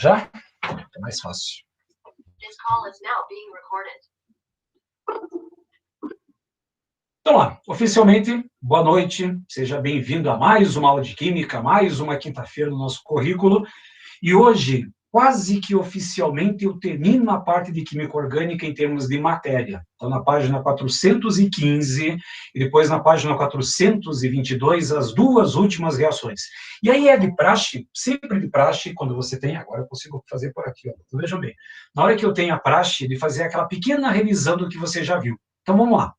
Já? É mais fácil. Então lá, oficialmente, boa noite, seja bem-vindo a mais uma aula de Química, mais uma quinta-feira no nosso currículo, e hoje, quase que oficialmente, eu termino a parte de Química Orgânica em termos de matéria. Então, na página 415 e depois na página 422, as duas últimas reações. E aí é de praxe, sempre de praxe, quando você tem, agora eu consigo fazer por aqui, ó, então, vejam bem, na hora que eu tenho a praxe de fazer aquela pequena revisão do que você já viu. Então, vamos lá.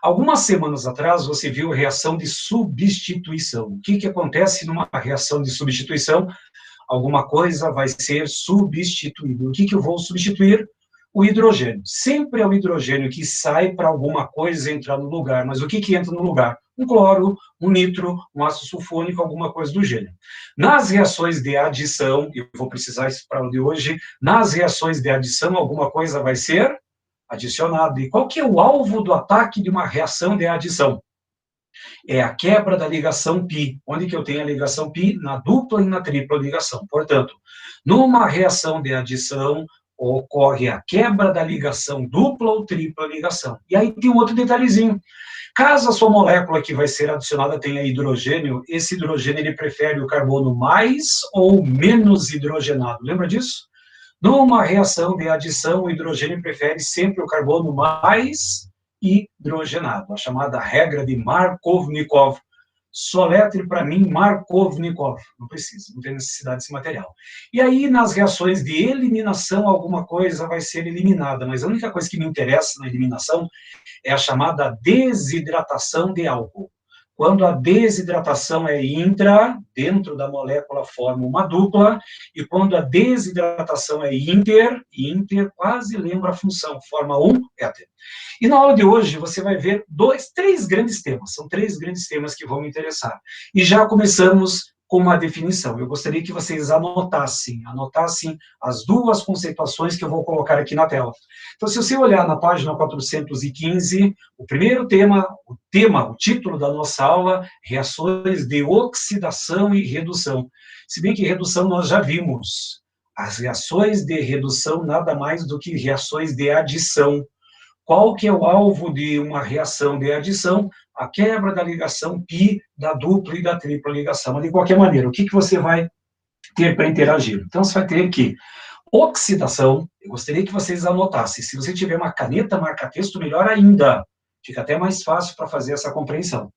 Algumas semanas atrás, você viu a reação de substituição. O que acontece numa reação de substituição? Alguma coisa vai ser substituída. O que eu vou substituir? O hidrogênio. Sempre é o hidrogênio que sai para alguma coisa entrar no lugar. Mas o que entra no lugar? Um cloro, um nitro, um ácido sulfônico, alguma coisa do gênero. Nas reações de adição, eu vou precisar isso para o de hoje, nas reações de adição, alguma coisa vai ser adicionado. E qual que é o alvo do ataque de uma reação de adição? É a quebra da ligação π. Onde que eu tenho a ligação π? Na dupla e na tripla ligação. Portanto, numa reação de adição, ocorre a quebra da ligação dupla ou tripla ligação. E aí tem um outro detalhezinho. Caso a sua molécula que vai ser adicionada tenha hidrogênio, esse hidrogênio ele prefere o carbono mais ou menos hidrogenado. Lembra disso? Numa reação de adição, o hidrogênio prefere sempre o carbono mais hidrogenado, a chamada regra de Markovnikov. Soletre para mim Markovnikov. Não precisa, não tem necessidade desse material. E aí, nas reações de eliminação, alguma coisa vai ser eliminada, mas a única coisa que me interessa na eliminação é a chamada desidratação de álcool. Quando a desidratação é intra, dentro da molécula forma uma dupla, e quando a desidratação é inter quase lembra a função, forma um éter. E na aula de hoje você vai ver três grandes temas, são três grandes temas que vão me interessar. E já começamos com uma definição. Eu gostaria que vocês anotassem as duas conceituações que eu vou colocar aqui na tela. Então, se você olhar na página 415, o primeiro tema, o título da nossa aula, reações de oxidação e redução. Se bem que redução nós já vimos. As reações de redução nada mais do que reações de adição. Qual que é o alvo de uma reação de adição? A quebra da ligação π da dupla e da tripla ligação. Mas, de qualquer maneira, o que você vai ter para interagir? Então, você vai ter aqui oxidação. Eu gostaria que vocês anotassem. Se você tiver uma caneta marca-texto, melhor ainda. Fica até mais fácil para fazer essa compreensão.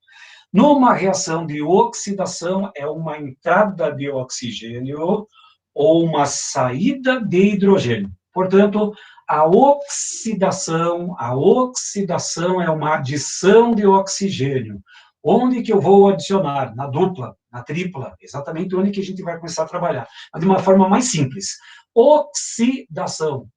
Numa reação de oxidação, é uma entrada de oxigênio ou uma saída de hidrogênio. Portanto, a oxidação é uma adição de oxigênio. Onde que eu vou adicionar? Na dupla, na tripla, exatamente onde que a gente vai começar a trabalhar. Mas de uma forma mais simples. Oxidação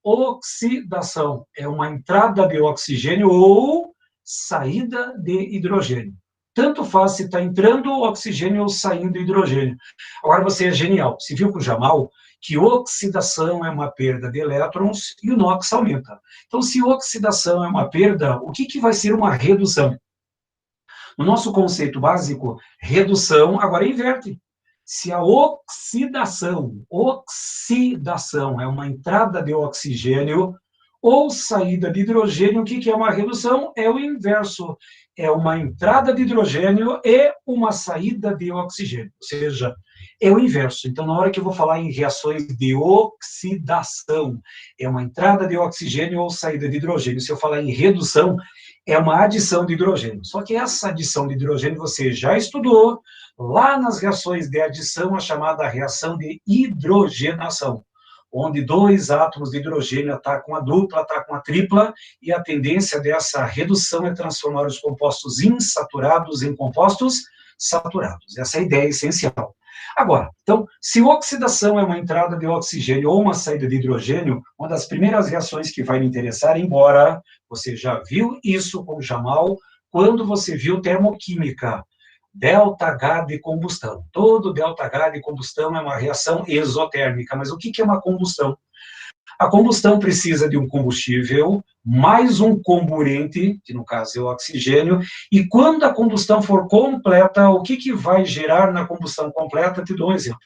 é uma entrada de oxigênio ou saída de hidrogênio. Tanto faz se está entrando oxigênio ou saindo hidrogênio. Agora você é genial. Você viu com o Jamal que oxidação é uma perda de elétrons e o NOx aumenta. Então, se oxidação é uma perda, o que vai ser uma redução? No nosso conceito básico, redução, agora inverte. Se a oxidação é uma entrada de oxigênio ou saída de hidrogênio, o que é uma redução? É o inverso. É uma entrada de hidrogênio e uma saída de oxigênio. Ou seja, é o inverso. Então, na hora que eu vou falar em reações de oxidação, é uma entrada de oxigênio ou saída de hidrogênio. Se eu falar em redução, é uma adição de hidrogênio. Só que essa adição de hidrogênio você já estudou lá nas reações de adição, a chamada reação de hidrogenação, onde dois átomos de hidrogênio atacam a dupla, atacam a tripla, e a tendência dessa redução é transformar os compostos insaturados em compostos saturados. Essa é a ideia essencial. Agora, então, se oxidação é uma entrada de oxigênio ou uma saída de hidrogênio, uma das primeiras reações que vai me interessar, embora você já viu isso com o Jamal, quando você viu termoquímica. ΔH de combustão. Todo ΔH de combustão é uma reação exotérmica, mas o que é uma combustão? A combustão precisa de um combustível mais um comburente, que no caso é o oxigênio, e quando a combustão for completa, o que vai gerar na combustão completa? Te dou um exemplo.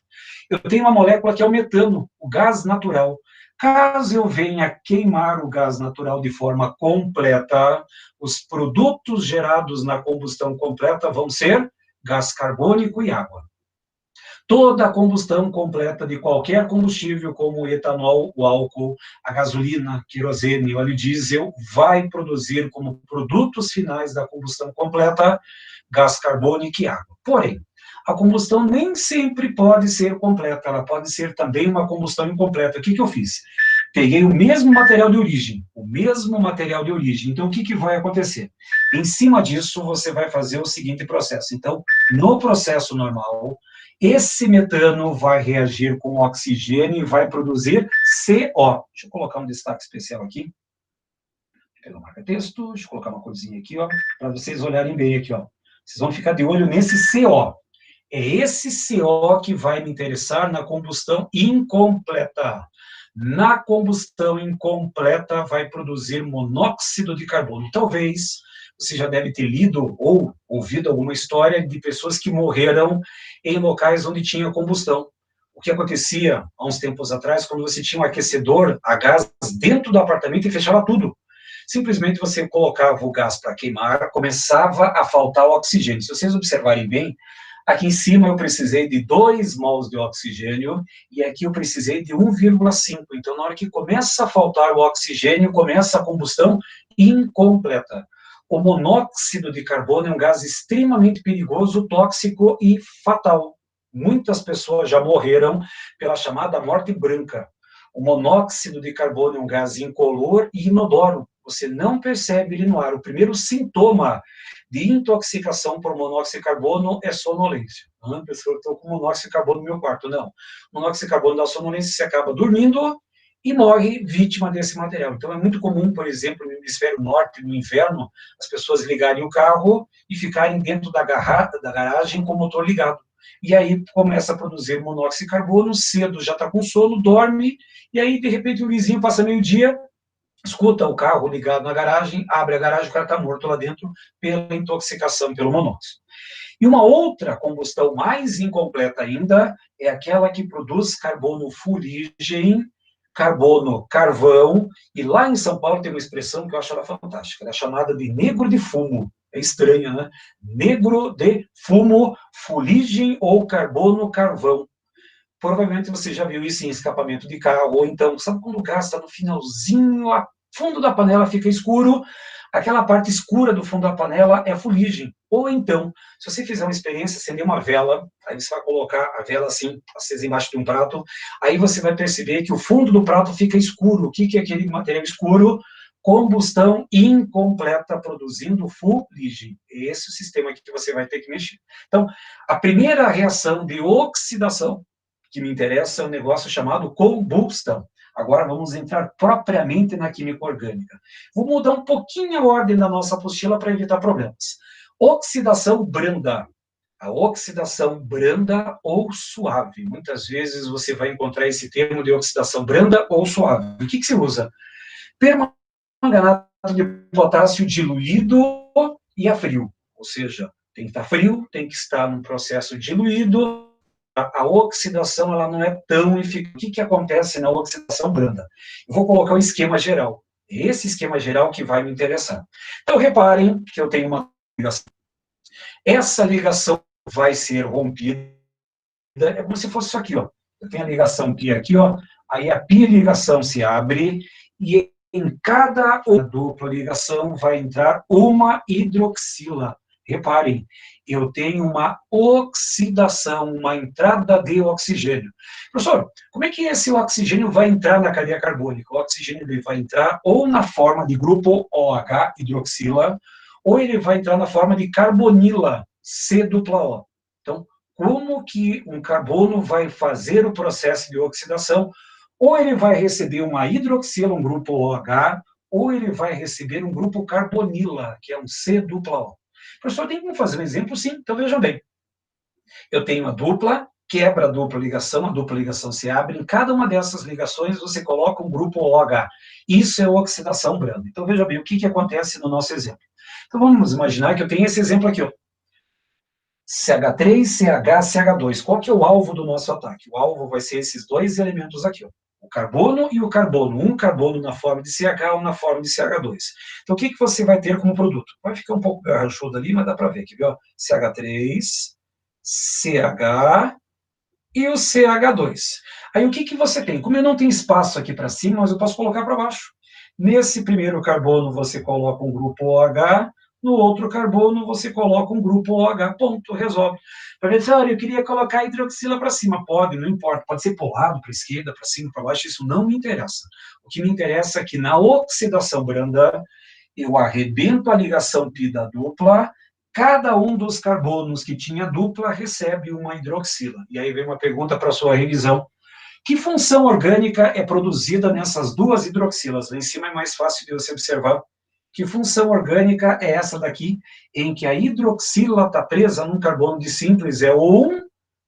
Eu tenho uma molécula que é o metano, o gás natural. Caso eu venha queimar o gás natural de forma completa, os produtos gerados na combustão completa vão ser gás carbônico e água. Toda a combustão completa de qualquer combustível, como o etanol, o álcool, a gasolina, querosene, óleo diesel, vai produzir como produtos finais da combustão completa gás carbônico e água. Porém, a combustão nem sempre pode ser completa, ela pode ser também uma combustão incompleta. O que eu fiz? Peguei o mesmo material de origem, Então, o que vai acontecer? Em cima disso, você vai fazer o seguinte processo. Então, no processo normal, esse metano vai reagir com oxigênio e vai produzir CO. Deixa eu colocar um destaque especial aqui. Vou pegar o marca-texto, deixa eu colocar uma coisinha aqui, ó, para vocês olharem bem aqui, ó. Vocês vão ficar de olho nesse CO. É esse CO que vai me interessar na combustão incompleta. Na combustão incompleta vai produzir monóxido de carbono. Talvez você já deve ter lido ou ouvido alguma história de pessoas que morreram em locais onde tinha combustão. O que acontecia há uns tempos atrás, quando você tinha um aquecedor a gás dentro do apartamento e fechava tudo. Simplesmente você colocava o gás para queimar, começava a faltar o oxigênio. Se vocês observarem bem, aqui em cima eu precisei de 2 mols de oxigênio e aqui eu precisei de 1,5. Então, na hora que começa a faltar o oxigênio, começa a combustão incompleta. O monóxido de carbono é um gás extremamente perigoso, tóxico e fatal. Muitas pessoas já morreram pela chamada morte branca. O monóxido de carbono é um gás incolor e inodoro. Você não percebe ele no ar. O primeiro sintoma de intoxicação por monóxido de carbono é sonolência. Não, pessoal, eu estou com monóxido de carbono no meu quarto. Não. Monóxido de carbono dá sonolência, você acaba dormindo e morre vítima desse material. Então, é muito comum, por exemplo, no hemisfério norte, no inverno, as pessoas ligarem o carro e ficarem dentro da garagem com o motor ligado. E aí começa a produzir monóxido de carbono, cedo já está com sono, dorme, e aí, de repente, o vizinho passa meio-dia, escuta o carro ligado na garagem, abre a garagem, o cara está morto lá dentro pela intoxicação pelo monóxido. E uma outra combustão mais incompleta ainda é aquela que produz carbono fuligem, carbono carvão, e lá em São Paulo tem uma expressão que eu acho ela fantástica, ela é chamada de negro de fumo. É estranho, né? Negro de fumo, fuligem ou carbono carvão. Provavelmente você já viu isso em escapamento de carro, ou então, sabe quando o gás está no finalzinho, a fundo da panela fica escuro, aquela parte escura do fundo da panela é a fuligem. Ou então, se você fizer uma experiência, acender uma vela, aí você vai colocar a vela assim, acesa embaixo de um prato, aí você vai perceber que o fundo do prato fica escuro. O que é aquele material escuro? Combustão incompleta produzindo fuligem. Esse é o sistema que você vai ter que mexer. Então, a primeira reação de oxidação que me interessa é um negócio chamado combustão. Agora vamos entrar propriamente na química orgânica. Vou mudar um pouquinho a ordem da nossa apostila para evitar problemas. Oxidação branda. A oxidação branda ou suave. Muitas vezes você vai encontrar esse termo de oxidação branda ou suave. O que se usa? Permanganato de potássio diluído e a frio. Ou seja, tem que estar frio, tem que estar num processo diluído. A oxidação ela não é tão eficaz. O que acontece na oxidação branda? Eu vou colocar um esquema geral. Esse esquema geral que vai me interessar. Então, reparem que eu tenho uma ligação. Essa ligação vai ser rompida. É como se fosse isso aqui, ó. Eu tenho a ligação pi aqui, ó. Aí a pi ligação se abre e em cada dupla ligação vai entrar uma hidroxila. Reparem, eu tenho uma oxidação, uma entrada de oxigênio. Professor, como é que esse oxigênio vai entrar na cadeia carbônica? O oxigênio ele vai entrar ou na forma de grupo OH, hidroxila, ou ele vai entrar na forma de carbonila, C-O. Então, como que um carbono vai fazer o processo de oxidação? Ou ele vai receber uma hidroxila, um grupo OH, ou ele vai receber um grupo carbonila, que é um C-O. Professor, tem como fazer um exemplo? Sim, então veja bem. Eu tenho a dupla, quebra a dupla ligação se abre, em cada uma dessas ligações você coloca um grupo OH. Isso é oxidação branda. Então veja bem, o que acontece no nosso exemplo? Então vamos imaginar que eu tenho esse exemplo aqui, ó. CH3, CH, CH2. Qual que é o alvo do nosso ataque? O alvo vai ser esses dois elementos aqui, ó. O carbono e o carbono. Um carbono na forma de CH, um na forma de CH2. Então, o que você vai ter como produto? Vai ficar um pouco garranchudo ali, mas dá para ver aqui, viu? CH3, CH e o CH2. Aí, o que você tem? Como eu não tenho espaço aqui para cima, mas eu posso colocar para baixo. Nesse primeiro carbono, você coloca um grupo OH, no outro carbono, você coloca um grupo OH, ponto, resolve. Professor, eu queria colocar a hidroxila para cima. Pode, não importa. Pode ser para o lado, para a esquerda, para cima, para baixo, isso não me interessa. O que me interessa é que na oxidação branda, eu arrebento a ligação pi da dupla, cada um dos carbonos que tinha dupla recebe uma hidroxila. E aí vem uma pergunta para a sua revisão. Que função orgânica é produzida nessas duas hidroxilas? Lá em cima é mais fácil de você observar. Que função orgânica é essa daqui, em que a hidroxila está presa num carbono de simples, é um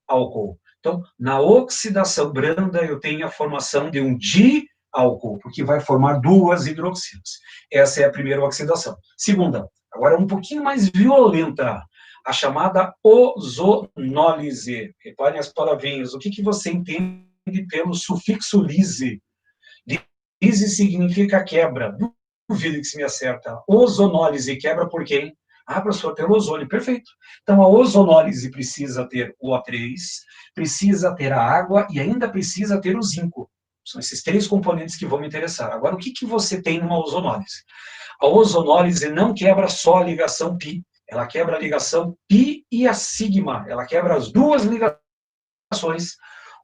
álcool. Então, na oxidação branda, eu tenho a formação de um diálcool, porque vai formar duas hidroxilas. Essa é a primeira oxidação. Segunda, agora um pouquinho mais violenta, a chamada ozonólise. Reparem as palavrinhas. O que você entende pelo sufixo lise? Lise significa quebra. Duvido que se me acerta. Ozonólise, quebra por quem? Ah, professor, pelo ozônio, perfeito. Então, a ozonólise precisa ter o O3, precisa ter a água e ainda precisa ter o zinco. São esses três componentes que vão me interessar. Agora, o que você tem numa ozonólise? A ozonólise não quebra só a ligação pi, ela quebra a ligação pi e a sigma, ela quebra as duas ligações,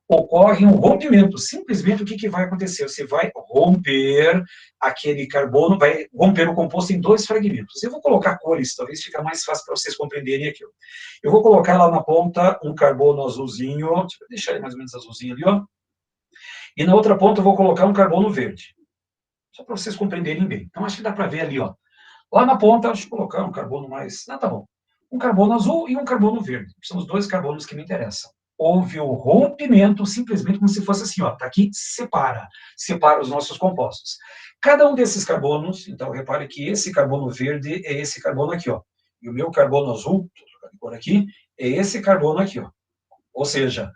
ocorre um rompimento. Simplesmente o que vai acontecer? Você vai romper aquele carbono, vai romper o composto em dois fragmentos. Eu vou colocar cores, talvez fique mais fácil para vocês compreenderem aqui. Eu vou colocar lá na ponta um carbono azulzinho, deixa eu deixar ele mais ou menos azulzinho ali, ó. E na outra ponta eu vou colocar um carbono verde. Só para vocês compreenderem bem. Então acho que dá para ver ali, ó. Lá na ponta, deixa eu colocar um carbono mais... Ah, tá bom. Um carbono azul e um carbono verde. São os dois carbonos que me interessam. Houve o rompimento, simplesmente como se fosse assim, ó, tá aqui, separa os nossos compostos. Cada um desses carbonos, então repare que esse carbono verde é esse carbono aqui, ó. E o meu carbono azul, vou trocar de cor aqui, é esse carbono aqui, ó. Ou seja,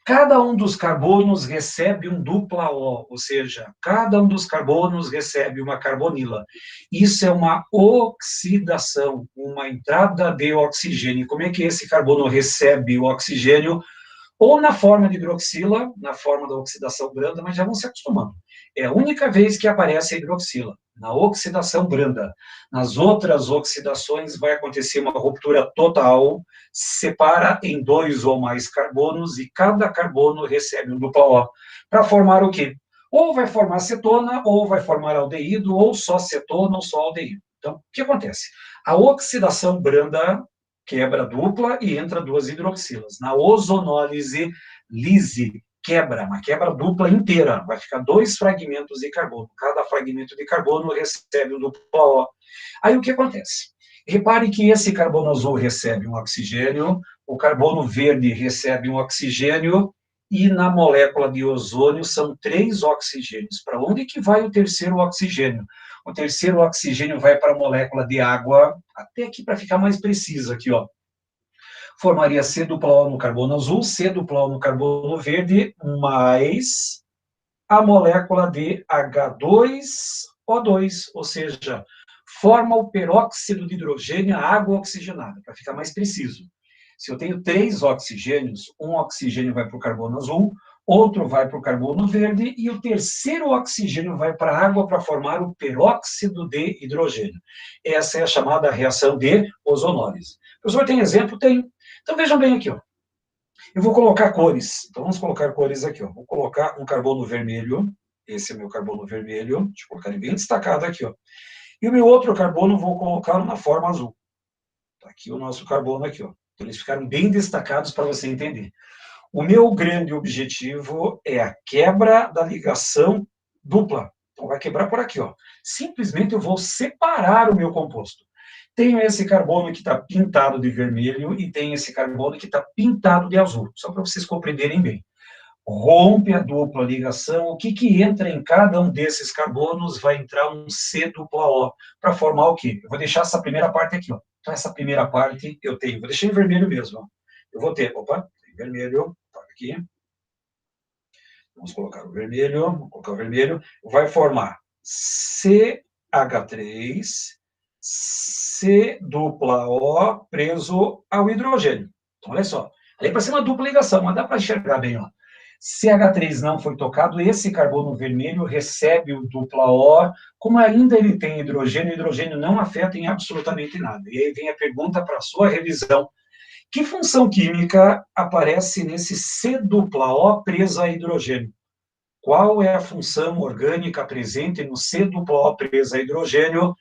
cada um dos carbonos recebe um dupla O, ou seja, cada um dos carbonos recebe uma carbonila. Isso é uma oxidação, uma entrada de oxigênio. Como é que esse carbono recebe o oxigênio? Ou na forma de hidroxila, na forma da oxidação branda, mas já vão se acostumando. É a única vez que aparece a hidroxila, na oxidação branda. Nas outras oxidações vai acontecer uma ruptura total, separa em dois ou mais carbonos e cada carbono recebe um dupla O. Para formar o quê? Ou vai formar cetona, ou vai formar aldeído, ou só cetona, ou só aldeído. Então, o que acontece? A oxidação branda quebra dupla e entra duas hidroxilas. Na ozonólise, lise, quebra, uma quebra dupla inteira. Vai ficar dois fragmentos de carbono. Cada fragmento de carbono recebe um duplo O. Aí o que acontece? Repare que esse carbono azul recebe um oxigênio, o carbono verde recebe um oxigênio, e na molécula de ozônio são 3 oxigênios. Para onde que vai o terceiro oxigênio? O terceiro oxigênio vai para a molécula de água, até aqui para ficar mais preciso aqui, ó. Formaria C dupla O no carbono azul, C dupla O no carbono verde, mais a molécula de H2O2, ou seja, forma o peróxido de hidrogênio, a água oxigenada, para ficar mais preciso. Se eu tenho 3 oxigênios, um oxigênio vai para o carbono azul, outro vai para o carbono verde e o terceiro oxigênio vai para a água para formar o peróxido de hidrogênio. Essa é a chamada reação de ozonólise. O professor tem exemplo? Tem. Então vejam bem aqui, ó. Eu vou colocar cores. Então vamos colocar cores aqui, ó. Vou colocar um carbono vermelho. Esse é meu carbono vermelho. Deixa eu colocar ele bem destacado aqui, ó. E o meu outro carbono vou colocá-lo na forma azul. Tá aqui o nosso carbono aqui, ó. Então, eles ficaram bem destacados para você entender. O meu grande objetivo é a quebra da ligação dupla. Então, vai quebrar por aqui, ó. Simplesmente eu vou separar o meu composto. Tenho esse carbono que está pintado de vermelho e tenho esse carbono que está pintado de azul, só para vocês compreenderem bem. Rompe a dupla ligação, o que entra em cada um desses carbonos? Vai entrar um C dupla O, para formar o quê? Eu vou deixar essa primeira parte aqui, ó. Então, essa primeira parte eu tenho, vou deixar em vermelho mesmo, ó. Eu vou ter, opa, em vermelho, tá aqui. Vamos colocar o vermelho, vamos colocar o vermelho, vai formar CH3, C dupla O preso ao hidrogênio. Então, olha só, aí para ser uma dupla ligação, mas dá para enxergar bem, ó. CH3 não foi tocado, esse carbono vermelho recebe o dupla O, como ainda ele tem hidrogênio, o hidrogênio não afeta em absolutamente nada. E aí vem a pergunta para a sua revisão. Que função química aparece nesse C dupla O preso a hidrogênio? Qual é a função orgânica presente no C dupla O preso a hidrogênio?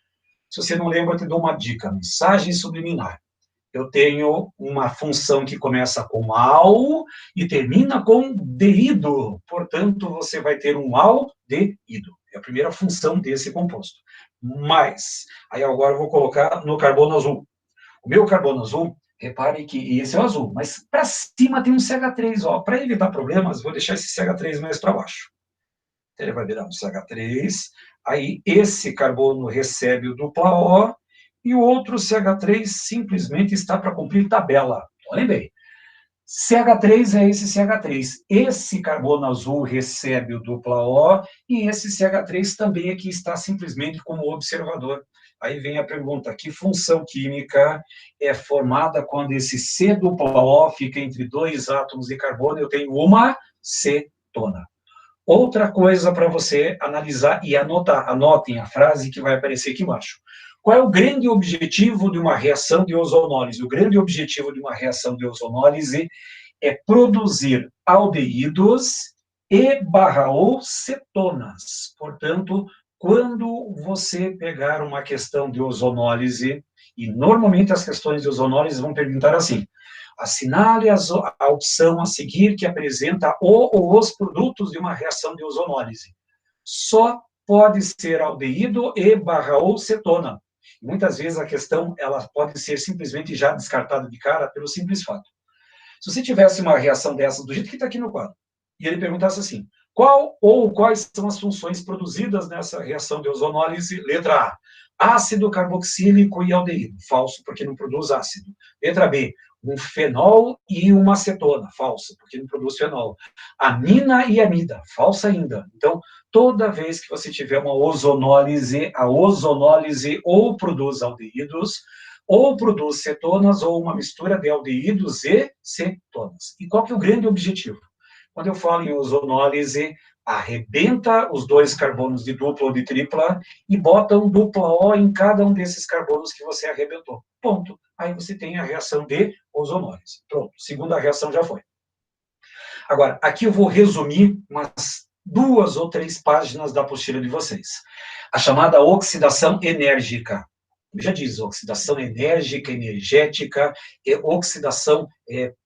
Se você não lembra, eu te dou uma dica, mensagem subliminar. Eu tenho uma função que começa com al e termina com deído. Portanto, você vai ter um aldeído. É a primeira função desse composto. Mas, aí agora eu vou colocar no carbono azul. O meu carbono azul, repare que esse é o azul, mas para cima tem um CH3. Para evitar problemas, vou deixar esse CH3 mais para baixo. Ele vai virar um CH3. Aí esse carbono recebe o dupla O, e o outro CH3 simplesmente está para cumprir tabela. Olhem bem. CH3 é esse CH3. Esse carbono azul recebe o dupla O, e esse CH3 também aqui está simplesmente como observador. Aí vem a pergunta, que função química é formada quando esse C dupla O fica entre dois átomos de carbono? Eu tenho uma cetona. Outra coisa para você analisar e anotar. Anotem a frase que vai aparecer aqui embaixo. Qual é o grande objetivo de uma reação de ozonólise? O grande objetivo de uma reação de ozonólise é produzir aldeídos e/ou cetonas. Portanto, quando você pegar uma questão de ozonólise, e normalmente as questões de ozonólise vão perguntar assim: assinale a opção a seguir que apresenta o ou os produtos de uma reação de ozonólise. Só pode ser aldeído e/ou cetona. Muitas vezes a questão ela pode ser simplesmente já descartada de cara pelo simples fato. Se você tivesse uma reação dessa do jeito que está aqui no quadro, e ele perguntasse assim, qual ou quais são as funções produzidas nessa reação de ozonólise? Letra A, ácido carboxílico e aldeído. Falso, porque não produz ácido. Letra B, um fenol e uma acetona. Falso, porque não produz fenol. Amina e amida. Falsa ainda. Então, toda vez que você tiver uma ozonólise, a ozonólise ou produz aldeídos, ou produz cetonas, ou uma mistura de aldeídos e cetonas. E qual que é o grande objetivo? Quando eu falo em ozonólise, arrebenta os dois carbonos de dupla ou de tripla e bota um dupla O em cada um desses carbonos que você arrebentou. Ponto. Aí você tem a reação de ozonólise. Pronto, segunda reação já foi. Agora, aqui eu vou resumir umas 2 ou 3 páginas da apostila de vocês. A chamada oxidação enérgica. Já diz, oxidação enérgica, energética, oxidação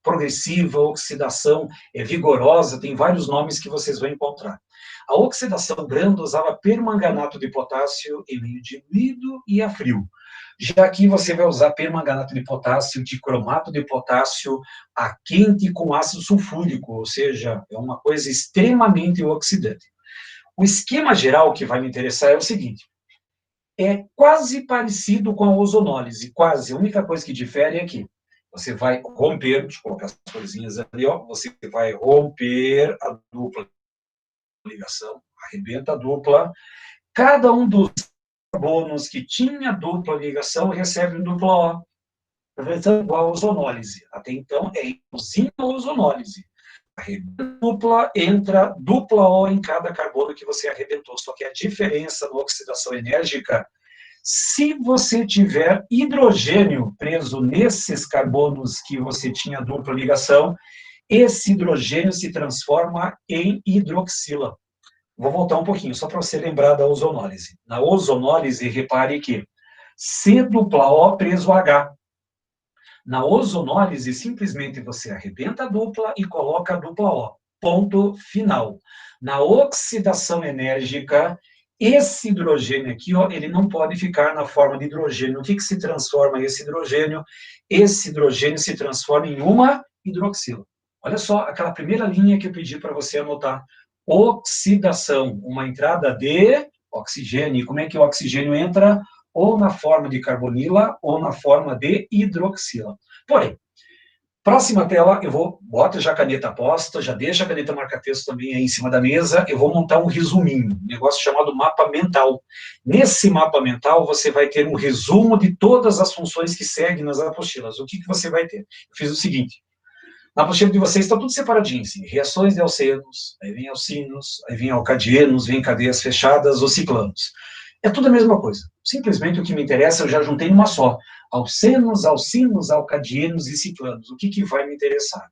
progressiva, oxidação vigorosa, tem vários nomes que vocês vão encontrar. A oxidação branda usava permanganato de potássio em meio diluído e a frio. Já aqui você vai usar permanganato de potássio, dicromato de potássio a quente com ácido sulfúrico, ou seja, é uma coisa extremamente oxidante. O esquema geral que vai me interessar é o seguinte: é quase parecido com a ozonólise, quase. A única coisa que difere é que você vai romper, deixa eu colocar as coisinhas ali, ó, você vai romper a dupla ligação, arrebenta a dupla. Cada um dos carbonos que tinha dupla ligação recebe um dupla O. Aproveitando igual a ozonólise. Até então é igualzinho a ozonólise. Arrebenta dupla, entra dupla O em cada carbono que você arrebentou. Só que a diferença na oxidação enérgica, se você tiver hidrogênio preso nesses carbonos que você tinha dupla ligação, esse hidrogênio se transforma em hidroxila. Vou voltar um pouquinho, só para você lembrar da ozonólise. Na ozonólise, repare que C dupla O preso a H. Na ozonólise, simplesmente você arrebenta a dupla e coloca a dupla O. Ponto final. Na oxidação enérgica, Esse hidrogênio aqui, ó, ele não pode ficar na forma de hidrogênio. O que se transforma esse hidrogênio? Esse hidrogênio se transforma em uma hidroxila. Olha só aquela primeira linha que eu pedi para você anotar. Oxidação, uma entrada de oxigênio. E como é que o oxigênio entra? Ou na forma de carbonila ou na forma de hidroxila. Porém, próxima tela, bota já a caneta posta, já deixa a caneta marca-texto também aí em cima da mesa, eu vou montar um resuminho, um negócio chamado mapa mental. Nesse mapa mental, você vai ter um resumo de todas as funções que seguem nas apostilas. O que você vai ter? Eu fiz o seguinte, na apostila de vocês está tudo separadinho, assim, reações de alcenos, aí vem alcinos, aí vem alcadienos, vem cadeias fechadas, os ciclanos. É tudo a mesma coisa. Simplesmente o que me interessa eu já juntei numa só. Alcenos, alcinos, alcadienos e ciclanos. O que vai me interessar?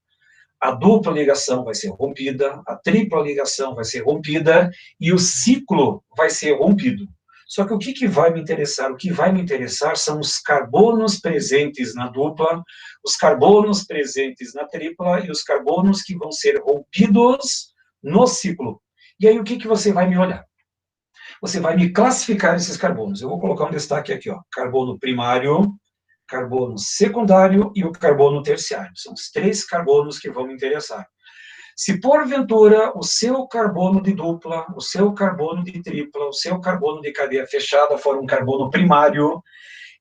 A dupla ligação vai ser rompida, a tripla ligação vai ser rompida e o ciclo vai ser rompido. Só que o que vai me interessar? O que vai me interessar são os carbonos presentes na dupla, os carbonos presentes na tripla e os carbonos que vão ser rompidos no ciclo. E aí o que você vai me olhar? Você vai me classificar esses carbonos. Eu vou colocar um destaque aqui, ó, carbono primário, carbono secundário e o carbono terciário. São os 3 carbonos que vão me interessar. Se porventura o seu carbono de dupla, o seu carbono de tripla, o seu carbono de cadeia fechada for um carbono primário,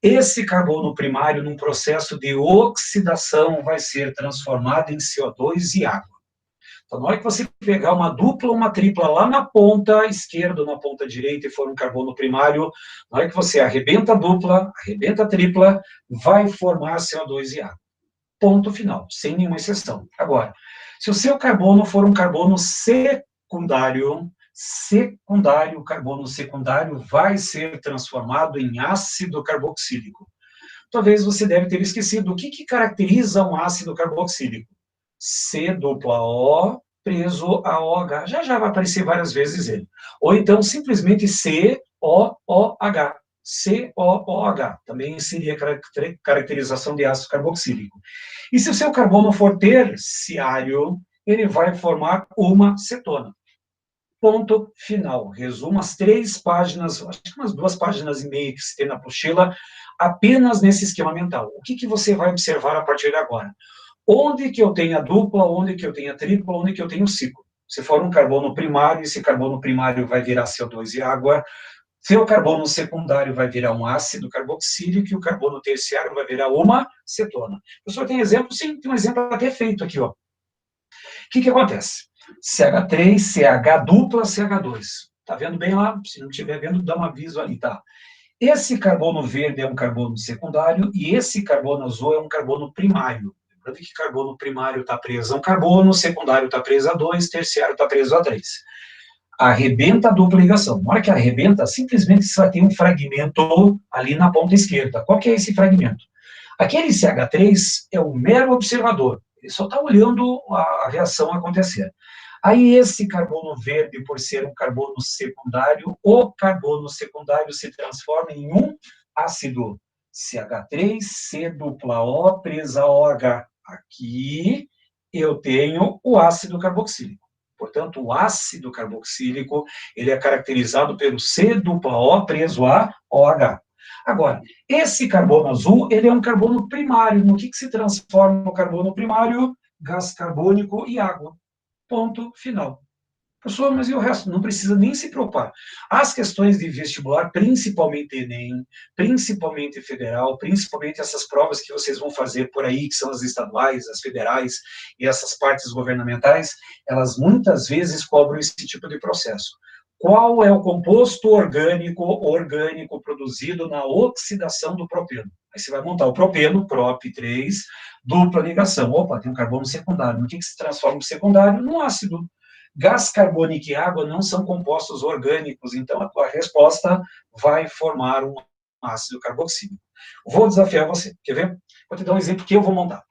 esse carbono primário, num processo de oxidação, vai ser transformado em CO2 e água. Então, na hora que você pegar uma dupla ou uma tripla lá na ponta esquerda ou na ponta direita e for um carbono primário, na hora que você arrebenta a dupla, arrebenta a tripla, vai formar CO2 e água. Ponto final, sem nenhuma exceção. Agora, se o seu carbono for um carbono secundário, o carbono secundário vai ser transformado em ácido carboxílico. Talvez você deve ter esquecido o que caracteriza um ácido carboxílico. C dupla O preso a OH. Já vai aparecer várias vezes ele. Ou então, simplesmente COOH. COOH. Também seria caracterização de ácido carboxílico. E se o seu carbono for terciário, ele vai formar uma cetona. Ponto final. Resumo as 3 páginas, acho que umas 2 páginas e meia que se tem na apostila, apenas nesse esquema mental. O que você vai observar a partir de agora? Onde que eu tenho a dupla, onde que eu tenho a tripla, onde que eu tenho o ciclo. Se for um carbono primário, esse carbono primário vai virar CO2 e água, seu carbono secundário vai virar um ácido carboxílico e o carbono terciário vai virar uma cetona. Professor, tem exemplo? Sim, tem um exemplo até feito aqui, ó. O que acontece? CH3, CH dupla, CH2. Tá vendo bem lá? Se não estiver vendo, dá um aviso ali, tá? Esse carbono verde é um carbono secundário e esse carbono azul é um carbono primário. Lembrando que carbono primário está preso a um carbono, secundário está preso a 2, terciário está preso a 3. Arrebenta a dupla ligação. Na hora que arrebenta, simplesmente você vai ter um fragmento ali na ponta esquerda. Qual que é esse fragmento? Aquele CH3 é um mero observador. Ele só está olhando a reação acontecer. Aí esse carbono verde, por ser um carbono secundário, o carbono secundário se transforma em um ácido CH3, C-O presa OH. Aqui eu tenho o ácido carboxílico. Portanto, o ácido carboxílico, ele é caracterizado pelo C-O preso a OH. Agora, esse carbono azul, ele é um carbono primário. No que se transforma o carbono primário? Gás carbônico e água. Ponto final. Professor, mas e o resto? Não precisa nem se preocupar. As questões de vestibular, principalmente Enem, principalmente federal, principalmente essas provas que vocês vão fazer por aí, que são as estaduais, as federais e essas partes governamentais, elas muitas vezes cobram esse tipo de processo. Qual é o composto orgânico produzido na oxidação do propeno? Aí você vai montar o propeno, prop3, dupla ligação. Opa, tem um carbono secundário. No que se transforma o secundário? No ácido. Gás carbônico e água não são compostos orgânicos, então a tua resposta vai formar um ácido carboxílico. Vou desafiar você. Quer ver? Vou te dar um exemplo que eu vou montar.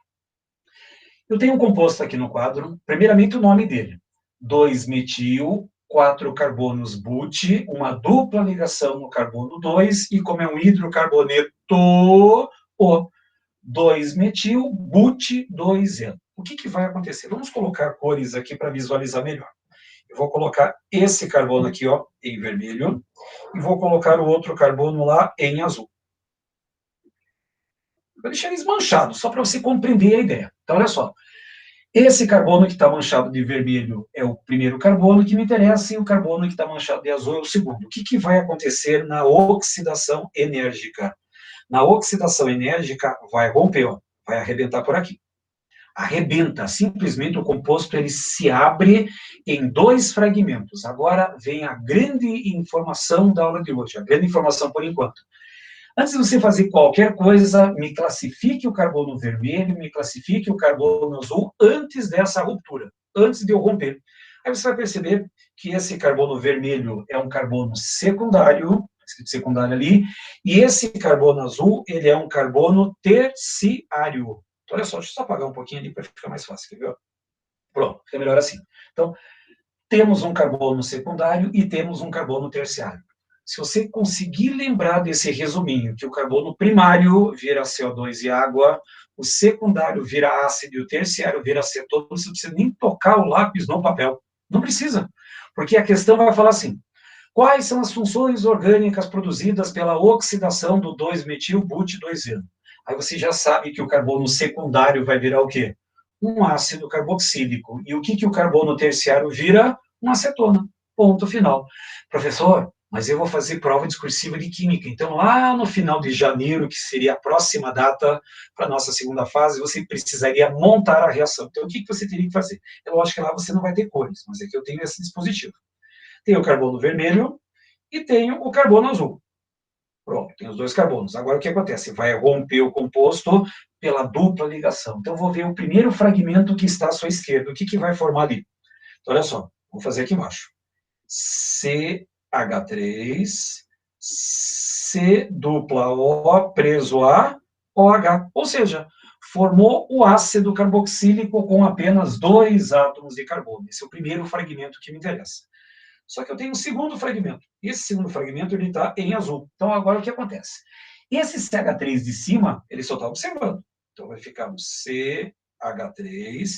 Eu tenho um composto aqui no quadro, primeiramente o nome dele. 2-metil, 4 carbonos but, uma dupla ligação no carbono 2, e como é um hidrocarboneto, o 2-metil, but, 2-eno. O que vai acontecer? Vamos colocar cores aqui para visualizar melhor. Eu vou colocar esse carbono aqui, ó, em vermelho, e vou colocar o outro carbono lá em azul. Vou deixar eles manchados, só para você compreender a ideia. Então, olha só. Esse carbono que está manchado de vermelho é o primeiro carbono que me interessa, e o carbono que está manchado de azul é o segundo. O que vai acontecer na oxidação enérgica? Na oxidação enérgica, vai romper, ó, vai arrebentar por aqui. Arrebenta, simplesmente o composto ele se abre em dois fragmentos. Agora vem a grande informação da aula de hoje, a grande informação por enquanto. Antes de você fazer qualquer coisa, me classifique o carbono vermelho, me classifique o carbono azul antes dessa ruptura, antes de eu romper. Aí você vai perceber que esse carbono vermelho é um carbono secundário, escrito secundário ali, e esse carbono azul, ele é um carbono terciário. Então, olha só, deixa eu só apagar um pouquinho ali para ficar mais fácil, quer ver? Pronto, fica melhor assim. Então, temos um carbono secundário e temos um carbono terciário. Se você conseguir lembrar desse resuminho, que o carbono primário vira CO2 e água, o secundário vira ácido e o terciário vira acetona, você não precisa nem tocar o lápis no papel. Não precisa, porque a questão vai falar assim, quais são as funções orgânicas produzidas pela oxidação do 2-metil-but-2-eno? Aí você já sabe que o carbono secundário vai virar o quê? Um ácido carboxílico. E o que o carbono terciário vira? Uma acetona. Ponto final. Professor, mas eu vou fazer prova discursiva de química. Então, lá no final de janeiro, que seria a próxima data para a nossa segunda fase, você precisaria montar a reação. Então, o que você teria que fazer? É lógico que lá você não vai ter cores, mas aqui eu tenho esse dispositivo. Tenho o carbono vermelho e tenho o carbono azul. Pronto, tem os dois carbonos. Agora, o que acontece? Vai romper o composto pela dupla ligação. Então, vou ver o primeiro fragmento que está à sua esquerda. O que vai formar ali? Então, olha só, vou fazer aqui embaixo. CH3, C dupla O preso a OH. Ou seja, formou o ácido carboxílico com apenas 2 átomos de carbono. Esse é o primeiro fragmento que me interessa. Só que eu tenho um segundo fragmento. Esse segundo fragmento ele está em azul. Então, agora o que acontece? Esse CH3 de cima, ele só está observando. Então, vai ficar um CH3.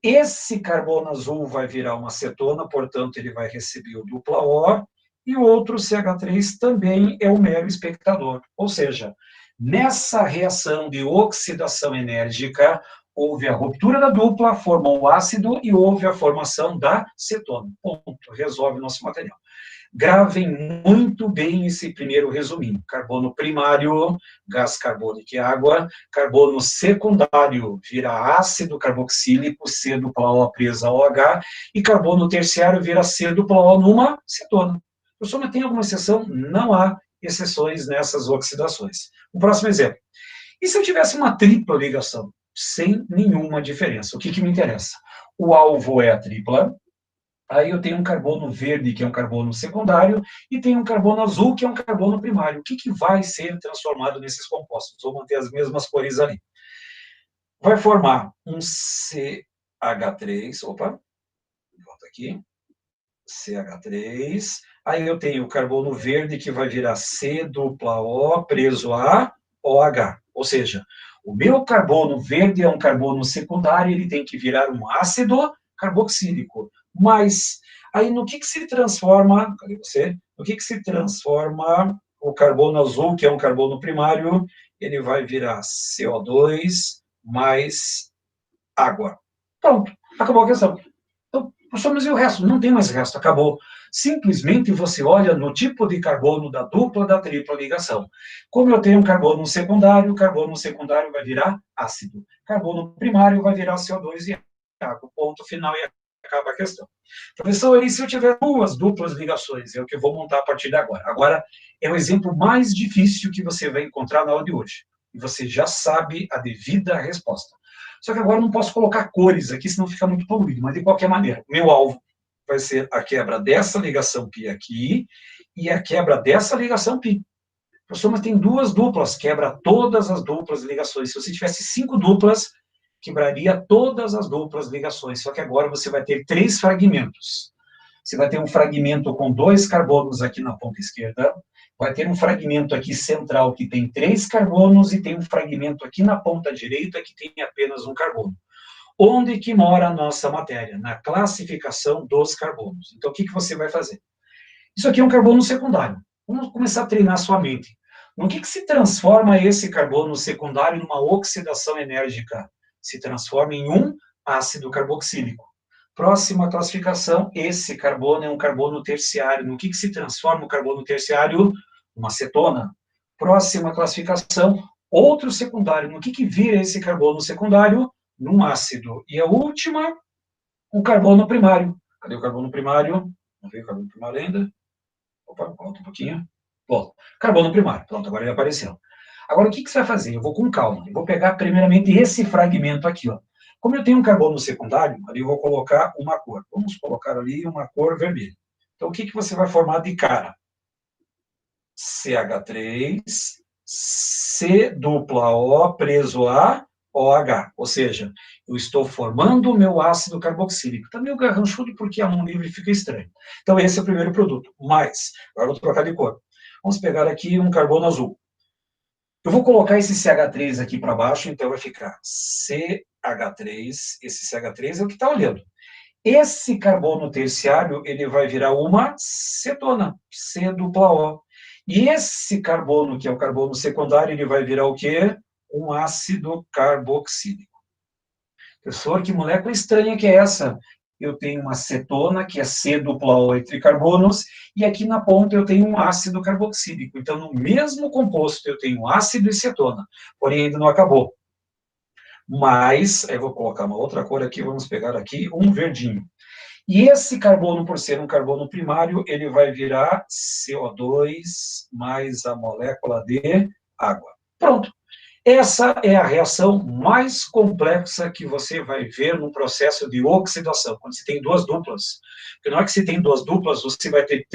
Esse carbono azul vai virar uma acetona, portanto, ele vai receber o dupla O. E o outro CH3 também é um mero espectador. Ou seja, nessa reação de oxidação enérgica, houve a ruptura da dupla, formou o ácido e houve a formação da cetona. Ponto. Resolve o nosso material. Gravem muito bem esse primeiro resuminho. Carbono primário, gás carbônico e água. Carbono secundário vira ácido carboxílico, C dupla O presa a OH. E carbono terciário vira C dupla O numa cetona. Professor, mas tem alguma exceção? Não há exceções nessas oxidações. O próximo exemplo. E se eu tivesse uma tripla ligação? Sem nenhuma diferença. O que me interessa? O alvo é a tripla, aí eu tenho um carbono verde, que é um carbono secundário, e tenho um carbono azul, que é um carbono primário. O que vai ser transformado nesses compostos? Vou manter as mesmas cores ali. Vai formar um CH3, opa, volta aqui, CH3, aí eu tenho o carbono verde, que vai virar C dupla O preso a OH, ou seja, o meu carbono verde é um carbono secundário, ele tem que virar um ácido carboxílico. Mas aí no que se transforma, cadê você? No que se transforma o carbono azul, que é um carbono primário? Ele vai virar CO2 mais água. Pronto, acabou a questão. Então, professor, mas e o resto? Não tem mais resto, acabou. Simplesmente você olha no tipo de carbono da dupla, da tripla ligação. Como eu tenho um carbono secundário, o carbono secundário vai virar ácido. Carbono primário vai virar CO2 e água. Ponto final e acaba a questão. Professor, e se eu tiver duas duplas ligações? É o que eu vou montar a partir de agora. Agora, é o exemplo mais difícil que você vai encontrar na aula de hoje. E você já sabe a devida resposta. Só que agora eu não posso colocar cores aqui, senão fica muito poluído. Mas, de qualquer maneira, meu alvo vai ser a quebra dessa ligação π aqui e a quebra dessa ligação π. Professor, mas tem duas duplas, quebra todas as duplas ligações. Se você tivesse 5 duplas, quebraria todas as duplas ligações. Só que agora você vai ter 3 fragmentos. Você vai ter um fragmento com 2 carbonos aqui na ponta esquerda, vai ter um fragmento aqui central que tem 3 carbonos e tem um fragmento aqui na ponta direita que tem apenas um carbono. Onde que mora a nossa matéria? Na classificação dos carbonos. Então, o que você vai fazer? Isso aqui é um carbono secundário. Vamos começar a treinar sua mente. No que se transforma esse carbono secundário numa oxidação enérgica? Se transforma em um ácido carboxílico. Próxima classificação, esse carbono é um carbono terciário. No que se transforma o carbono terciário? Uma cetona. Próxima classificação, outro secundário. No que vira esse carbono secundário? Num ácido. E a última, o carbono primário. Cadê o carbono primário? Não veio o carbono primário ainda? Opa, volta um pouquinho. Volta. Carbono primário. Pronto, agora ele apareceu. Agora, o que você vai fazer? Eu vou com calma. Eu vou pegar, primeiramente, esse fragmento aqui, ó. Como eu tenho um carbono secundário, ali eu vou colocar uma cor. Vamos colocar ali uma cor vermelha. Então, o que você vai formar de cara? CH3, C dupla O preso a OH. Ou seja, eu estou formando o meu ácido carboxílico. Está meio garranchudo porque a mão livre fica estranho. Então, esse é o primeiro produto. Mas, agora eu vou trocar de cor. Vamos pegar aqui um carbono azul. Eu vou colocar esse CH3 aqui para baixo, então vai ficar CH3. Esse CH3 é o que está olhando. Esse carbono terciário, ele vai virar uma cetona, C dupla O. E esse carbono, que é o carbono secundário, ele vai virar o quê? Um ácido carboxílico. Professor, que molécula estranha que é essa? Eu tenho uma cetona, que é C dupla O entre carbonos, e aqui na ponta eu tenho um ácido carboxílico. Então, no mesmo composto, eu tenho ácido e cetona, porém ainda não acabou. Mas, eu vou colocar uma outra cor aqui, vamos pegar aqui um verdinho. E esse carbono, por ser um carbono primário, ele vai virar CO2 mais a molécula de água. Pronto. Essa é a reação mais complexa que você vai ver no processo de oxidação, quando você tem duas duplas. Porque na hora que você tem duas duplas, você vai ter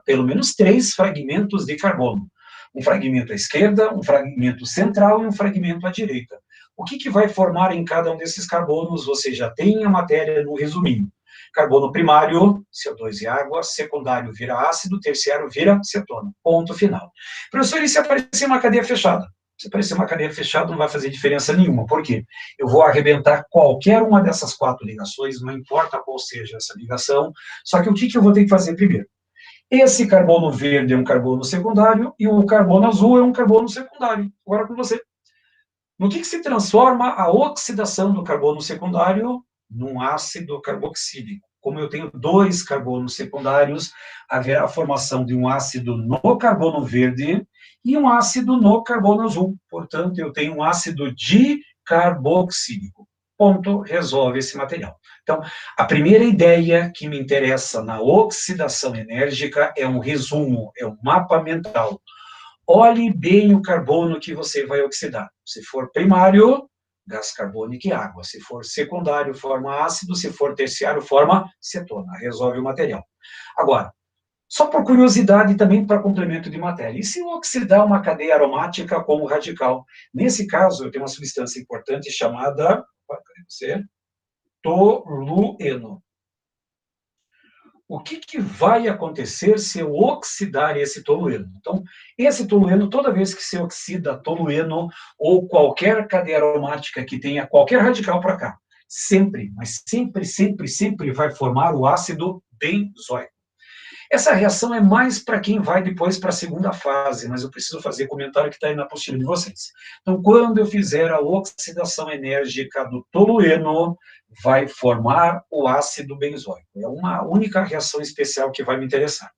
pelo menos três fragmentos de carbono. Um fragmento à esquerda, um fragmento central e um fragmento à direita. O que vai formar em cada um desses carbonos? Você já tem a matéria no resuminho. Carbono primário, CO2 e água, secundário vira ácido, terciário vira cetona. Ponto final. Professor, e se aparecer uma cadeia fechada? Se aparecer uma cadeia fechada, não vai fazer diferença nenhuma. Por quê? Eu vou arrebentar qualquer uma dessas quatro ligações, não importa qual seja essa ligação, só que o que eu vou ter que fazer primeiro? Esse carbono verde é um carbono secundário e o carbono azul é um carbono secundário. Agora com você. No que se transforma a oxidação do carbono secundário? Num ácido carboxílico. Como eu tenho dois carbonos secundários, haverá a formação de um ácido no carbono verde e um ácido no carbono azul. Portanto, eu tenho um ácido dicarboxílico. Ponto, resolve esse material. Então, a primeira ideia que me interessa na oxidação enérgica é um resumo, é um mapa mental. Olhe bem o carbono que você vai oxidar. Se for primário, gás carbônico e água. Se for secundário, forma ácido. Se for terciário, forma cetona. Resolve o material. Agora, só por curiosidade também para complemento de matéria. E se eu oxidar uma cadeia aromática como radical? Nesse caso, eu tenho uma substância importante chamada, cadê você? Tolueno. O que vai acontecer se eu oxidar esse tolueno? Então, esse tolueno, toda vez que se oxida tolueno ou qualquer cadeia aromática que tenha qualquer radical para cá, sempre, mas sempre vai formar o ácido benzoico. Essa reação é mais para quem vai depois para a segunda fase, mas eu preciso fazer comentário que está aí na apostila de vocês. Então, quando eu fizer a oxidação enérgica do tolueno, vai formar o ácido benzoico. É uma única reação especial que vai me interessar.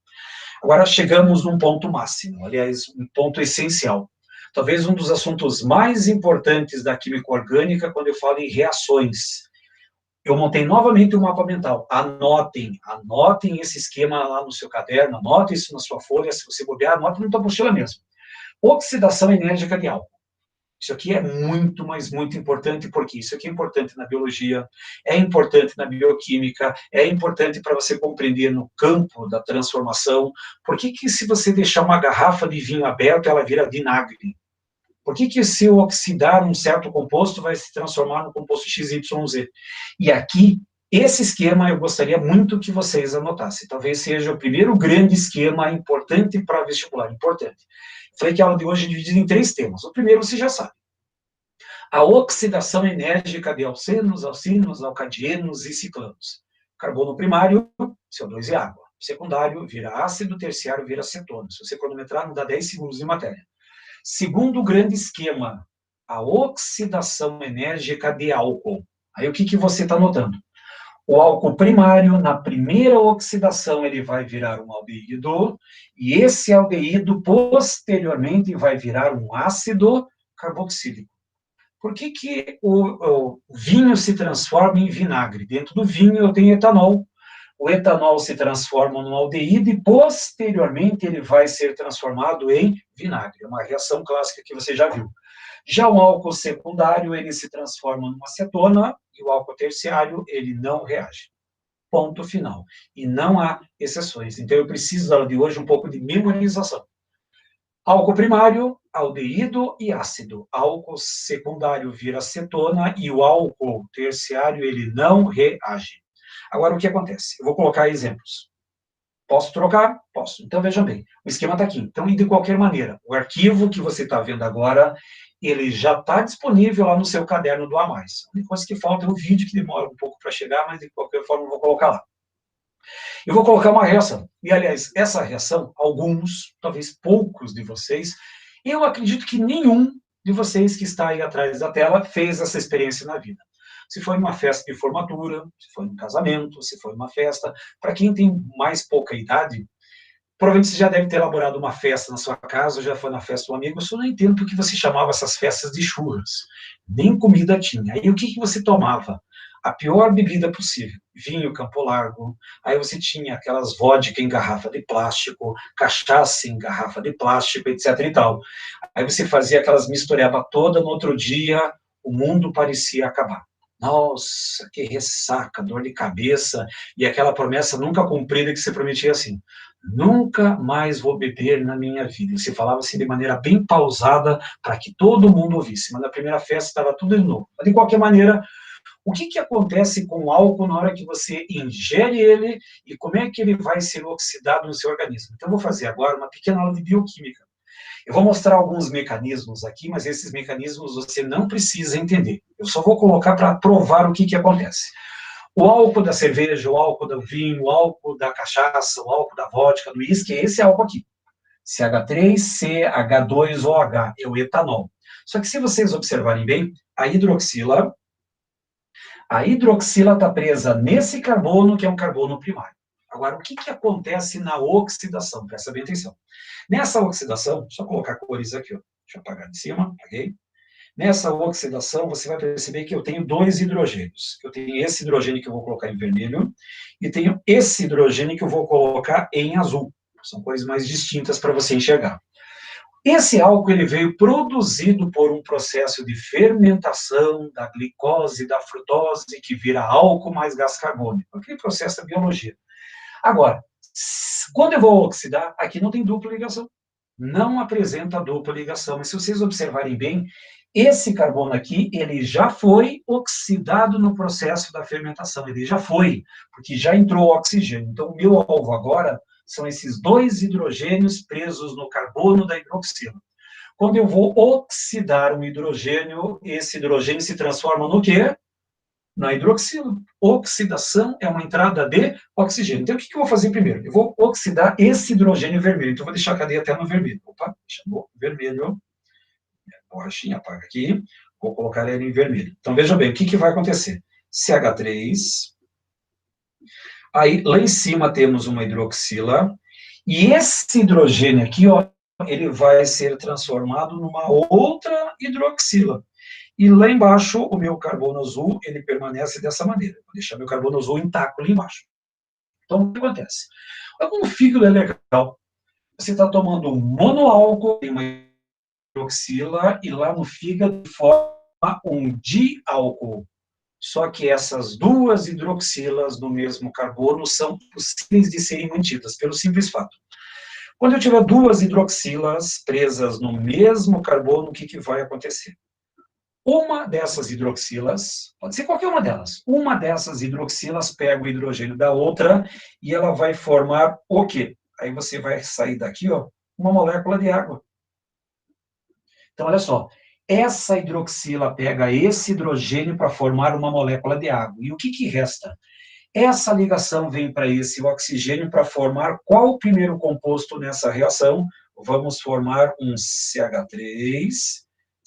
Agora, chegamos num ponto máximo, aliás, um ponto essencial. Talvez um dos assuntos mais importantes da química orgânica quando eu falo em reações. Eu montei novamente o mapa mental. Anotem esse esquema lá no seu caderno, anotem isso na sua folha, se você bobear, anote na tua apostila mesmo. Oxidação enérgica de álcool. Isso aqui é muito, mas muito importante, porque isso aqui é importante na biologia, é importante na bioquímica, é importante para você compreender no campo da transformação. Por que se você deixar uma garrafa de vinho aberta, ela vira vinagre? Por que se eu oxidar um certo composto vai se transformar no composto XYZ? E aqui, esse esquema eu gostaria muito que vocês anotassem. Talvez seja o primeiro grande esquema importante para vestibular, importante. Falei que a aula de hoje é dividida em 3 temas. O primeiro você já sabe. A oxidação enérgica de alcenos, alcinos, alcadienos e ciclanos. Carbono primário, CO2 e água. Secundário vira ácido, terciário vira acetona. Se você cronometrar, não dá 10 segundos de matéria. Segundo grande esquema, a oxidação enérgica de álcool. Aí o que você está notando? O álcool primário, na primeira oxidação, ele vai virar um aldeído, e esse aldeído, posteriormente, vai virar um ácido carboxílico. Por que o vinho se transforma em vinagre? Dentro do vinho eu tenho etanol. O etanol se transforma num aldeído e, posteriormente, ele vai ser transformado em vinagre. É uma reação clássica que você já viu. Já o álcool secundário, ele se transforma numa acetona e o álcool terciário, ele não reage. Ponto final. E não há exceções. Então, eu preciso, na aula de hoje, um pouco de memorização. Álcool primário, aldeído e ácido. Álcool secundário vira acetona e o álcool terciário, ele não reage. Agora, o que acontece? Eu vou colocar exemplos. Posso trocar? Posso. Então, vejam bem, o esquema está aqui. Então, e de qualquer maneira, o arquivo que você está vendo agora, ele já está disponível lá no seu caderno do A+. A única coisa que falta é o vídeo, que demora um pouco para chegar, mas de qualquer forma eu vou colocar lá. Eu vou colocar uma reação. E, aliás, essa reação, alguns, talvez poucos de vocês, eu acredito que nenhum de vocês que está aí atrás da tela fez essa experiência na vida. Se foi uma festa de formatura, se foi um casamento, se foi uma festa. Para quem tem mais pouca idade, provavelmente você já deve ter elaborado uma festa na sua casa, já foi na festa do amigo. Eu só não entendo porque você chamava essas festas de churras. Nem comida tinha. Aí o que você tomava? A pior bebida possível. Vinho Campo Largo. Aí você tinha aquelas vodka em garrafa de plástico, cachaça em garrafa de plástico, etc e tal. Aí você fazia aquelas misturebas toda, no outro dia o mundo parecia acabar. Nossa, que ressaca, dor de cabeça, e aquela promessa nunca cumprida que você prometia assim: nunca mais vou beber na minha vida. Você falava assim de maneira bem pausada para que todo mundo ouvisse, mas na primeira festa estava tudo de novo. Mas, de qualquer maneira, o que acontece com o álcool na hora que você ingere ele e como é que ele vai ser oxidado no seu organismo? Então, eu vou fazer agora uma pequena aula de bioquímica. Eu vou mostrar alguns mecanismos aqui, mas esses mecanismos você não precisa entender. Eu só vou colocar para provar o que acontece. O álcool da cerveja, o álcool do vinho, o álcool da cachaça, o álcool da vodka, do uísque, é esse álcool aqui. CH3, CH2OH, é o etanol. Só que se vocês observarem bem, a hidroxila está presa nesse carbono, que é um carbono primário. Agora, o que acontece na oxidação? Presta bem atenção. Nessa oxidação, deixa eu colocar cores aqui, ó. Deixa eu apagar de cima, apaguei. Nessa oxidação, você vai perceber que eu tenho dois hidrogênios. Eu tenho esse hidrogênio que eu vou colocar em vermelho e tenho esse hidrogênio que eu vou colocar em azul. São cores mais distintas para você enxergar. Esse álcool ele veio produzido por um processo de fermentação da glicose, da frutose, que vira álcool mais gás carbônico. Aquele processo da biologia. Agora, quando eu vou oxidar, aqui não tem dupla ligação. Não apresenta dupla ligação. Mas se vocês observarem bem, esse carbono aqui, ele já foi oxidado no processo da fermentação. Ele já foi, porque já entrou oxigênio. Então, o meu alvo agora são esses dois hidrogênios presos no carbono da hidroxila. Quando eu vou oxidar um hidrogênio, esse hidrogênio se transforma no quê? Na hidroxila. Oxidação é uma entrada de oxigênio. Então, o que eu vou fazer primeiro? Eu vou oxidar esse hidrogênio vermelho. Então, eu vou deixar a cadeia até no vermelho. Opa, deixa no vermelho. Borrachinha, apaga aqui. Vou colocar ele em vermelho. Então, veja bem, o que vai acontecer? CH3. Aí, lá em cima, temos uma hidroxila. E esse hidrogênio aqui, ó, ele vai ser transformado numa outra hidroxila. E lá embaixo, o meu carbono azul, ele permanece dessa maneira. Vou deixar meu carbono azul intacto lá embaixo. Então, o que acontece? O fígado é legal. Você está tomando um monoálcool, tem uma hidroxila, e lá no fígado forma um diálcool. Só que essas duas hidroxilas no mesmo carbono são possíveis de serem mantidas, pelo simples fato. Quando eu tiver duas hidroxilas presas no mesmo carbono, o que vai acontecer? Uma dessas hidroxilas, pode ser qualquer uma dessas hidroxilas pega o hidrogênio da outra e ela vai formar o quê? Aí você vai sair daqui, ó, uma molécula de água. Então, olha só, essa hidroxila pega esse hidrogênio para formar uma molécula de água. E o que resta? Essa ligação vem para esse oxigênio para formar qual o primeiro composto nessa reação? Vamos formar um CH3,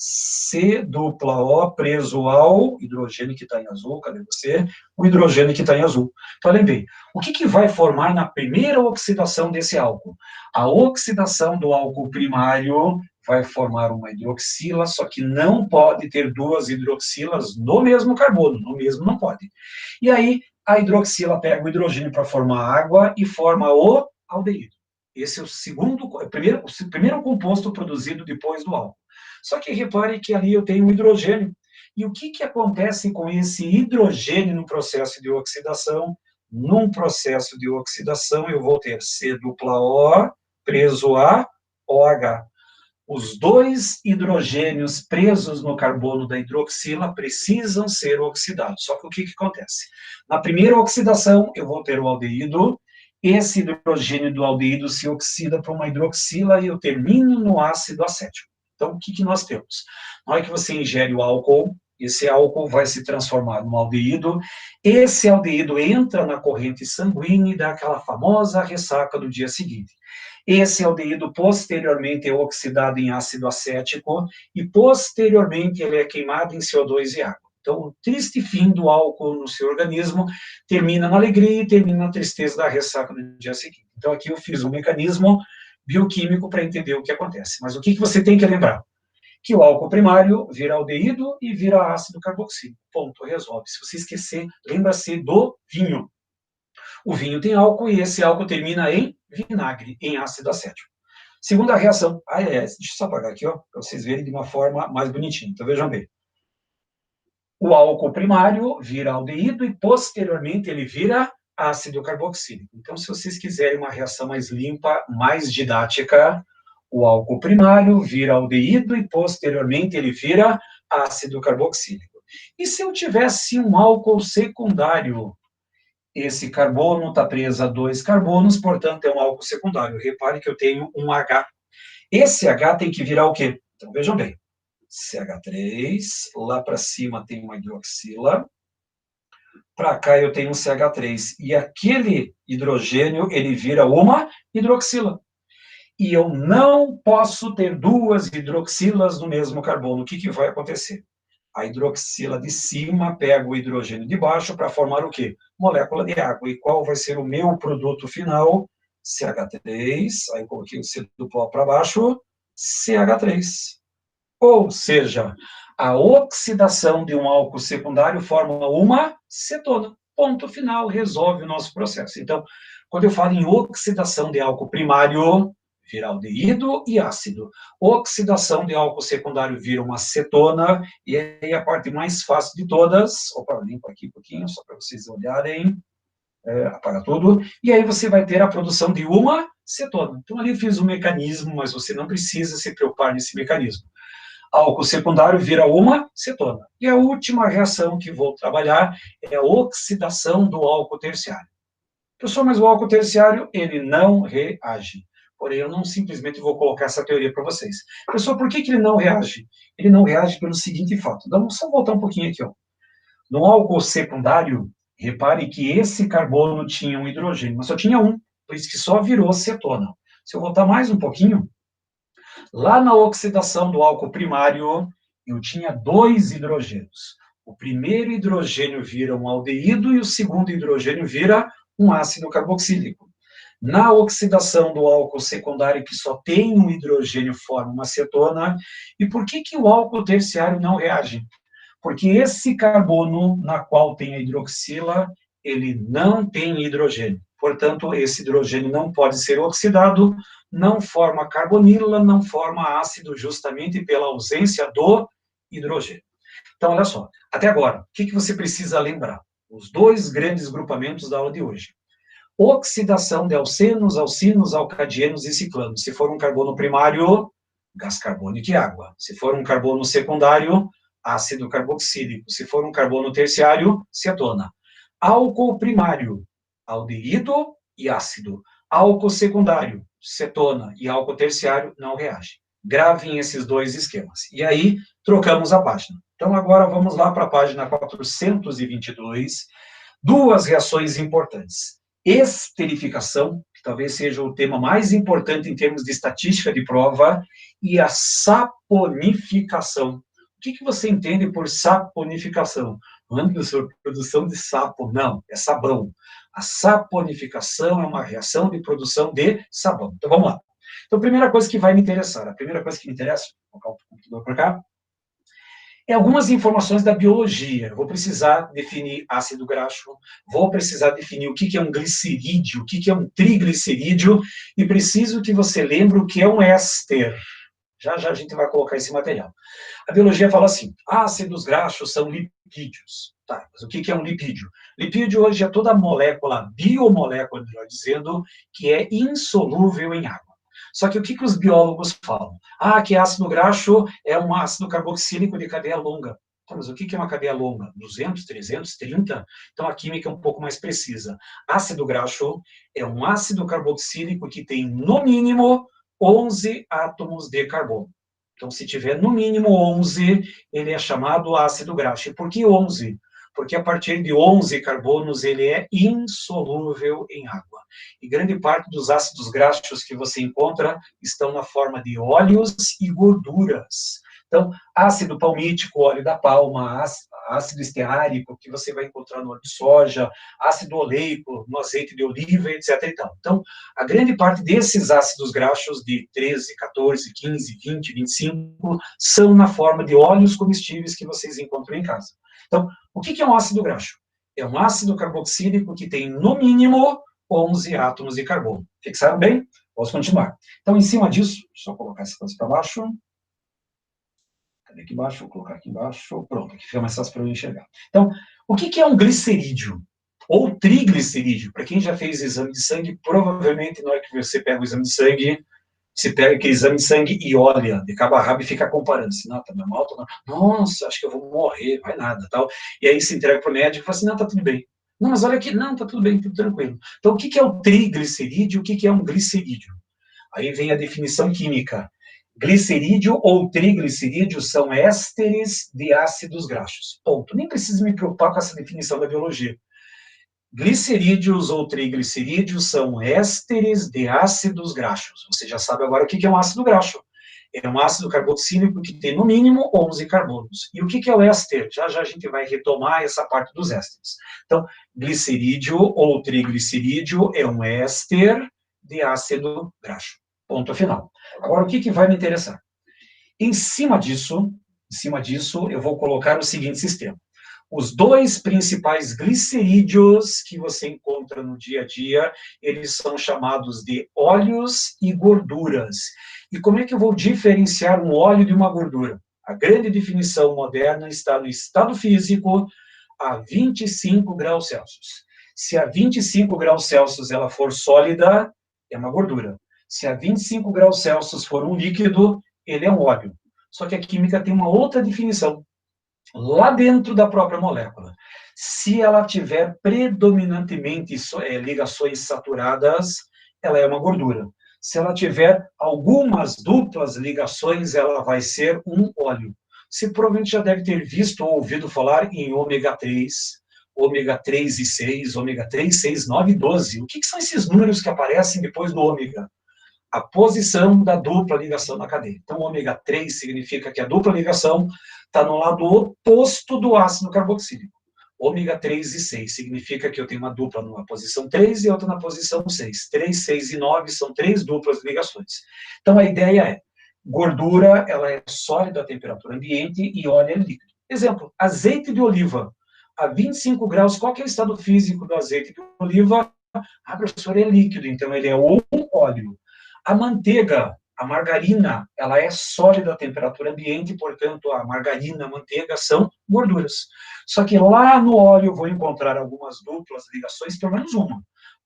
C dupla O preso ao hidrogênio que está em azul, cadê você? O hidrogênio que está em azul. Então, lembrei, o que vai formar na primeira oxidação desse álcool? A oxidação do álcool primário vai formar uma hidroxila, só que não pode ter duas hidroxilas no mesmo carbono, no mesmo não pode. E aí, a hidroxila pega o hidrogênio para formar água e forma o aldeído. Esse é o primeiro composto produzido depois do álcool. Só que repare que ali eu tenho um hidrogênio. E o que acontece com esse hidrogênio no processo de oxidação? Num processo de oxidação, eu vou ter C dupla O preso a OH. Os dois hidrogênios presos no carbono da hidroxila precisam ser oxidados. Só que o que acontece? Na primeira oxidação, eu vou ter o aldeído, esse hidrogênio do aldeído se oxida para uma hidroxila e eu termino no ácido acético. Então, o que nós temos? Na hora que você ingere o álcool, esse álcool vai se transformar num aldeído, esse aldeído entra na corrente sanguínea e dá aquela famosa ressaca do dia seguinte. Esse aldeído, posteriormente, é oxidado em ácido acético e, posteriormente, ele é queimado em CO2 e água. Então, o triste fim do álcool no seu organismo termina na alegria e termina na tristeza da ressaca do dia seguinte. Então, aqui eu fiz um mecanismo bioquímico para entender o que acontece. Mas o que você tem que lembrar? Que o álcool primário vira aldeído e vira ácido carboxílico. Ponto, resolve. Se você esquecer, lembra-se do vinho. O vinho tem álcool e esse álcool termina em vinagre, em ácido acético. Segunda reação. Deixa eu só apagar aqui, para vocês verem de uma forma mais bonitinha. Então, vejam bem. O álcool primário vira aldeído e, posteriormente, ele vira ácido carboxílico. Então, se vocês quiserem uma reação mais limpa, mais didática, o álcool primário vira aldeído e, posteriormente, ele vira ácido carboxílico. E se eu tivesse um álcool secundário? Esse carbono está preso a dois carbonos, portanto, é um álcool secundário. Repare que eu tenho um H. Esse H tem que virar o quê? Então, vejam bem. CH3, lá para cima tem uma hidroxila, para cá eu tenho um CH3. E aquele hidrogênio, ele vira uma hidroxila. E eu não posso ter duas hidroxilas no mesmo carbono. O que vai acontecer? A hidroxila de cima pega o hidrogênio de baixo para formar o quê? Molécula de água. E qual vai ser o meu produto final? CH3, aí eu coloquei o C duplo para baixo, CH3. Ou seja, a oxidação de um álcool secundário forma uma cetona. Ponto final, resolve o nosso processo. Então, quando eu falo em oxidação de álcool primário, vira aldeído e ácido. Oxidação de álcool secundário vira uma cetona, e aí a parte mais fácil de todas, limpo aqui um pouquinho, só para vocês olharem, apaga tudo, e aí você vai ter a produção de uma cetona. Então, ali eu fiz um mecanismo, mas você não precisa se preocupar nesse mecanismo. Álcool secundário vira uma cetona. E a última reação que vou trabalhar é a oxidação do álcool terciário. Professor, mas o álcool terciário, ele não reage. Porém, eu não simplesmente vou colocar essa teoria para vocês. Professor, por que ele não reage? Ele não reage pelo seguinte fato. Vamos só voltar um pouquinho aqui. No álcool secundário, repare que esse carbono tinha um hidrogênio, mas só tinha um, por isso que só virou cetona. Se eu voltar mais um pouquinho, lá na oxidação do álcool primário, eu tinha dois hidrogênios. O primeiro hidrogênio vira um aldeído e o segundo hidrogênio vira um ácido carboxílico. Na oxidação do álcool secundário, que só tem um hidrogênio, forma uma cetona. E por que o álcool terciário não reage? Porque esse carbono, na qual tem a hidroxila, ele não tem hidrogênio. Portanto, esse hidrogênio não pode ser oxidado, não forma carbonila, não forma ácido, justamente pela ausência do hidrogênio. Então, olha só, até agora, o que você precisa lembrar? Os dois grandes grupamentos da aula de hoje. Oxidação de alcenos, alcinos, alcadienos e ciclanos. Se for um carbono primário, gás carbônico e água. Se for um carbono secundário, ácido carboxílico. Se for um carbono terciário, cetona. Álcool primário, aldeído e ácido. Álcool secundário, cetona. E álcool terciário não reage. Gravem esses dois esquemas. E aí, trocamos a página. Então, agora vamos lá para a página 422. Duas reações importantes. Esterificação, que talvez seja o tema mais importante em termos de estatística de prova, e a saponificação. O que você entende por saponificação? Não é, professor, produção de sapo, não, é sabão. A saponificação é uma reação de produção de sabão. Então, vamos lá. Então, a primeira coisa que vai me interessar, a primeira coisa que me interessa, vou colocar o computador para cá, é algumas informações da biologia. Eu vou precisar definir ácido graxo, vou precisar definir o que é um glicerídeo, o que é um triglicerídeo, e preciso que você lembre o que é um éster. Já já a gente vai colocar esse material. A biologia fala assim, ácidos graxos são lipídios. Tá, mas o que é um lipídio? Lipídio hoje é toda molécula, biomolécula, melhor dizendo, que é insolúvel em água. Só que o que os biólogos falam? Que ácido graxo é um ácido carboxílico de cadeia longa. Tá, mas o que é uma cadeia longa? 200, 300, 30? Então a química é um pouco mais precisa. Ácido graxo é um ácido carboxílico que tem, no mínimo, 11 átomos de carbono. Então, se tiver no mínimo 11, ele é chamado ácido graxo. E por que 11? Porque a partir de 11 carbonos ele é insolúvel em água. E grande parte dos ácidos graxos que você encontra estão na forma de óleos e gorduras. Então, ácido palmítico, óleo da palma, ácido esteárico, que você vai encontrar no óleo de soja, ácido oleico, no azeite de oliva, etc. E tal. Então, a grande parte desses ácidos graxos de 13, 14, 15, 20, 25 são na forma de óleos comestíveis que vocês encontram em casa. Então, o que é um ácido graxo? É um ácido carboxílico que tem, no mínimo, 11 átomos de carbono. Fixaram bem? Posso continuar. Então, em cima disso, deixa eu colocar essa coisa para baixo. Cadê aqui embaixo? Vou colocar aqui embaixo. Pronto, aqui fica mais fácil para eu enxergar. Então, o que é um glicerídeo? Ou triglicerídeo? Para quem já fez exame de sangue, provavelmente na hora que você pega o exame de sangue, você pega aquele exame de sangue e olha, de cabo a rabo, e fica comparando. Assim, não, tá normal, tá normal. Nossa, acho que eu vou morrer, vai nada, tal. E aí se entrega para o médico e fala assim, não, tá tudo bem. Não, mas olha aqui, não, tá tudo bem, tudo tranquilo. Então, o que é o triglicerídeo? O que é um glicerídeo? Aí vem a definição química. Glicerídeo ou triglicerídeo são ésteres de ácidos graxos. Ponto. Nem preciso me preocupar com essa definição da biologia. Glicerídeos ou triglicerídeos são ésteres de ácidos graxos. Você já sabe agora o que é um ácido graxo. É um ácido carboxílico que tem, no mínimo, 11 carbonos. E o que é o éster? Já já a gente vai retomar essa parte dos ésteres. Então, glicerídeo ou triglicerídeo é um éster de ácido graxo. Ponto final. Agora, o que vai me interessar? Em cima disso, eu vou colocar o seguinte sistema. Os dois principais glicerídeos que você encontra no dia a dia, eles são chamados de óleos e gorduras. E como é que eu vou diferenciar um óleo de uma gordura? A grande definição moderna está no estado físico a 25 graus Celsius. Se a 25 graus Celsius ela for sólida, é uma gordura. Se a 25 graus Celsius for um líquido, ele é um óleo. Só que a química tem uma outra definição. Lá dentro da própria molécula. Se ela tiver predominantemente ligações saturadas, ela é uma gordura. Se ela tiver algumas duplas ligações, ela vai ser um óleo. Você provavelmente já deve ter visto ou ouvido falar em ômega 3 e 6, ômega 3, 6, 9 e 12. O que são esses números que aparecem depois do ômega? A posição da dupla ligação na cadeia. Então, ômega 3 significa que a dupla ligação está no lado oposto do ácido carboxílico. Ômega 3 e 6 significa que eu tenho uma dupla numa posição 3 e outra na posição 6. 3, 6 e 9 são 3 duplas ligações. Então, a ideia é, gordura, ela é sólida a temperatura ambiente e óleo é líquido. Exemplo, azeite de oliva. A 25 graus, qual que é o estado físico do azeite de oliva? Professor, é líquido, então ele é um óleo. A manteiga, a margarina, ela é sólida a temperatura ambiente, portanto, a margarina, a manteiga são gorduras. Só que lá no óleo eu vou encontrar algumas duplas ligações, pelo menos uma.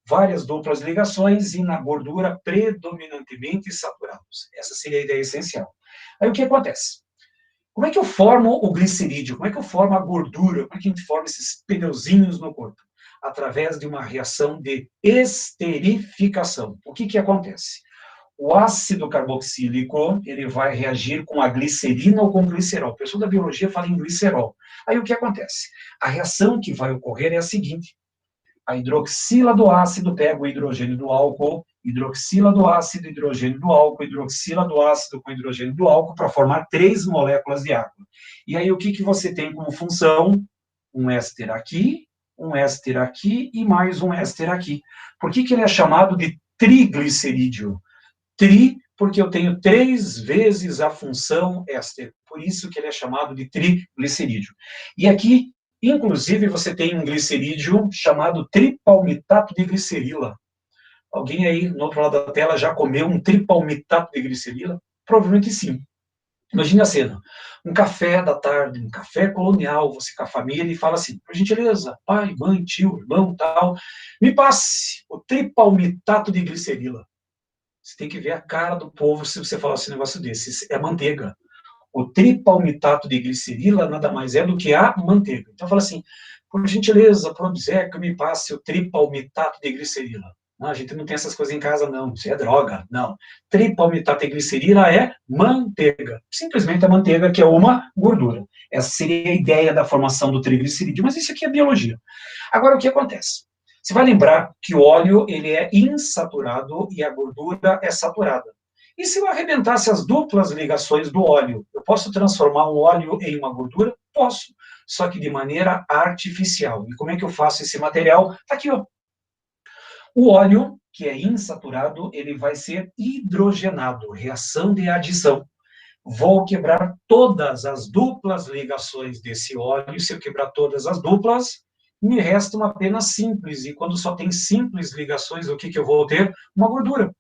Várias duplas ligações e na gordura predominantemente saturados. Essa seria a ideia essencial. Aí o que acontece? Como é que eu formo o glicerídeo? Como é que eu formo a gordura? Como é que a gente forma esses pneuzinhos no corpo? Através de uma reação de esterificação. O que acontece? O ácido carboxílico, ele vai reagir com a glicerina ou com o glicerol. O pessoal da biologia fala em glicerol. Aí o que acontece? A reação que vai ocorrer é a seguinte: a hidroxila do ácido pega o hidrogênio do álcool, hidroxila do ácido, hidrogênio do álcool, hidroxila do ácido com hidrogênio do álcool para formar 3 moléculas de água. E aí o que você tem como função? Um éster aqui, um éster aqui e mais um éster aqui. Por que ele é chamado de triglicerídeo? Tri, porque eu tenho 3 vezes a função éster. Por isso que ele é chamado de triglicerídeo. E aqui, inclusive, você tem um glicerídeo chamado tripalmitato de glicerila. Alguém aí, no outro lado da tela, já comeu um tripalmitato de glicerila? Provavelmente sim. Imagine a cena, um café da tarde, um café colonial, você com a família e fala assim, por gentileza, pai, mãe, tio, irmão, tal, me passe o tripalmitato de glicerila. Você tem que ver a cara do povo se você falar esse negócio desse. É manteiga. O tripalmitato de glicerila nada mais é do que a manteiga. Então fala assim, por gentileza, por obséquio, me passe o tripalmitato de glicerila. Não, a gente não tem essas coisas em casa, não. Isso é droga. Não. Tripalmitato de glicerila é manteiga. Simplesmente a manteiga, que é uma gordura. Essa seria a ideia da formação do triglicerídeo, mas isso aqui é biologia. Agora, o que acontece? Você vai lembrar que o óleo ele é insaturado e a gordura é saturada. E se eu arrebentasse as duplas ligações do óleo, eu posso transformar um óleo em uma gordura? Posso, só que de maneira artificial. E como é que eu faço esse material? Está aqui, ó. O óleo, que é insaturado, ele vai ser hidrogenado, reação de adição. Vou quebrar todas as duplas ligações desse óleo. Se eu quebrar todas as duplas, me resta uma apenas simples. E quando só tem simples ligações, o que eu vou ter? Uma gordura.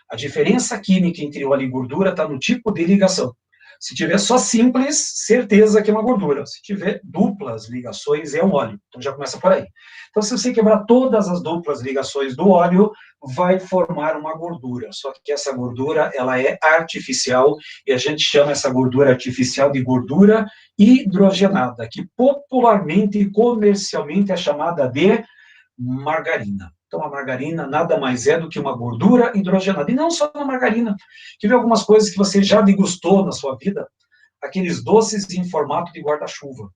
A diferença química entre óleo e gordura está no tipo de ligação. Se tiver só simples, certeza que é uma gordura. Se tiver duplas ligações, é um óleo. Então já começa por aí. Então, se você quebrar todas as duplas ligações do óleo, vai formar uma gordura. Só que essa gordura, ela é artificial e a gente chama essa gordura artificial de gordura hidrogenada, que popularmente e comercialmente é chamada de margarina. Então, a margarina nada mais é do que uma gordura hidrogenada. E não só a margarina. Tive algumas coisas que você já degustou na sua vida, aqueles doces em formato de guarda-chuva.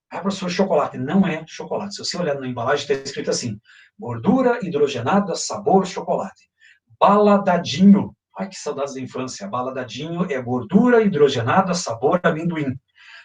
Ah, professor, chocolate. Não é chocolate. Se você olhar na embalagem, está escrito assim, gordura hidrogenada, sabor chocolate. Baladadinho. Ai, que saudades da infância. Baladadinho é gordura hidrogenada, sabor amendoim.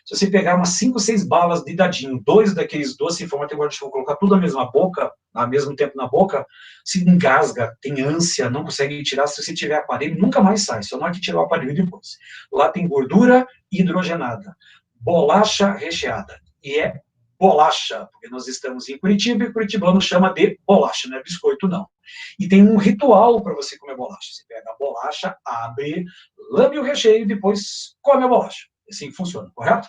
Se você pegar umas 5, 6 balas de dadinho, 2 daqueles doces em formato de guarda-chuva, colocar tudo na mesma boca, ao mesmo tempo na boca, se engasga, tem ânsia, não consegue tirar. Se você tiver aparelho, nunca mais sai, só na hora que tirar o aparelho depois. Lá tem gordura hidrogenada, bolacha recheada. E é bolacha, porque nós estamos em Curitiba e o curitibano chama de bolacha, não é biscoito, não. E tem um ritual para você comer bolacha. Você pega a bolacha, abre, lambe o recheio e depois come a bolacha. Assim funciona, correto?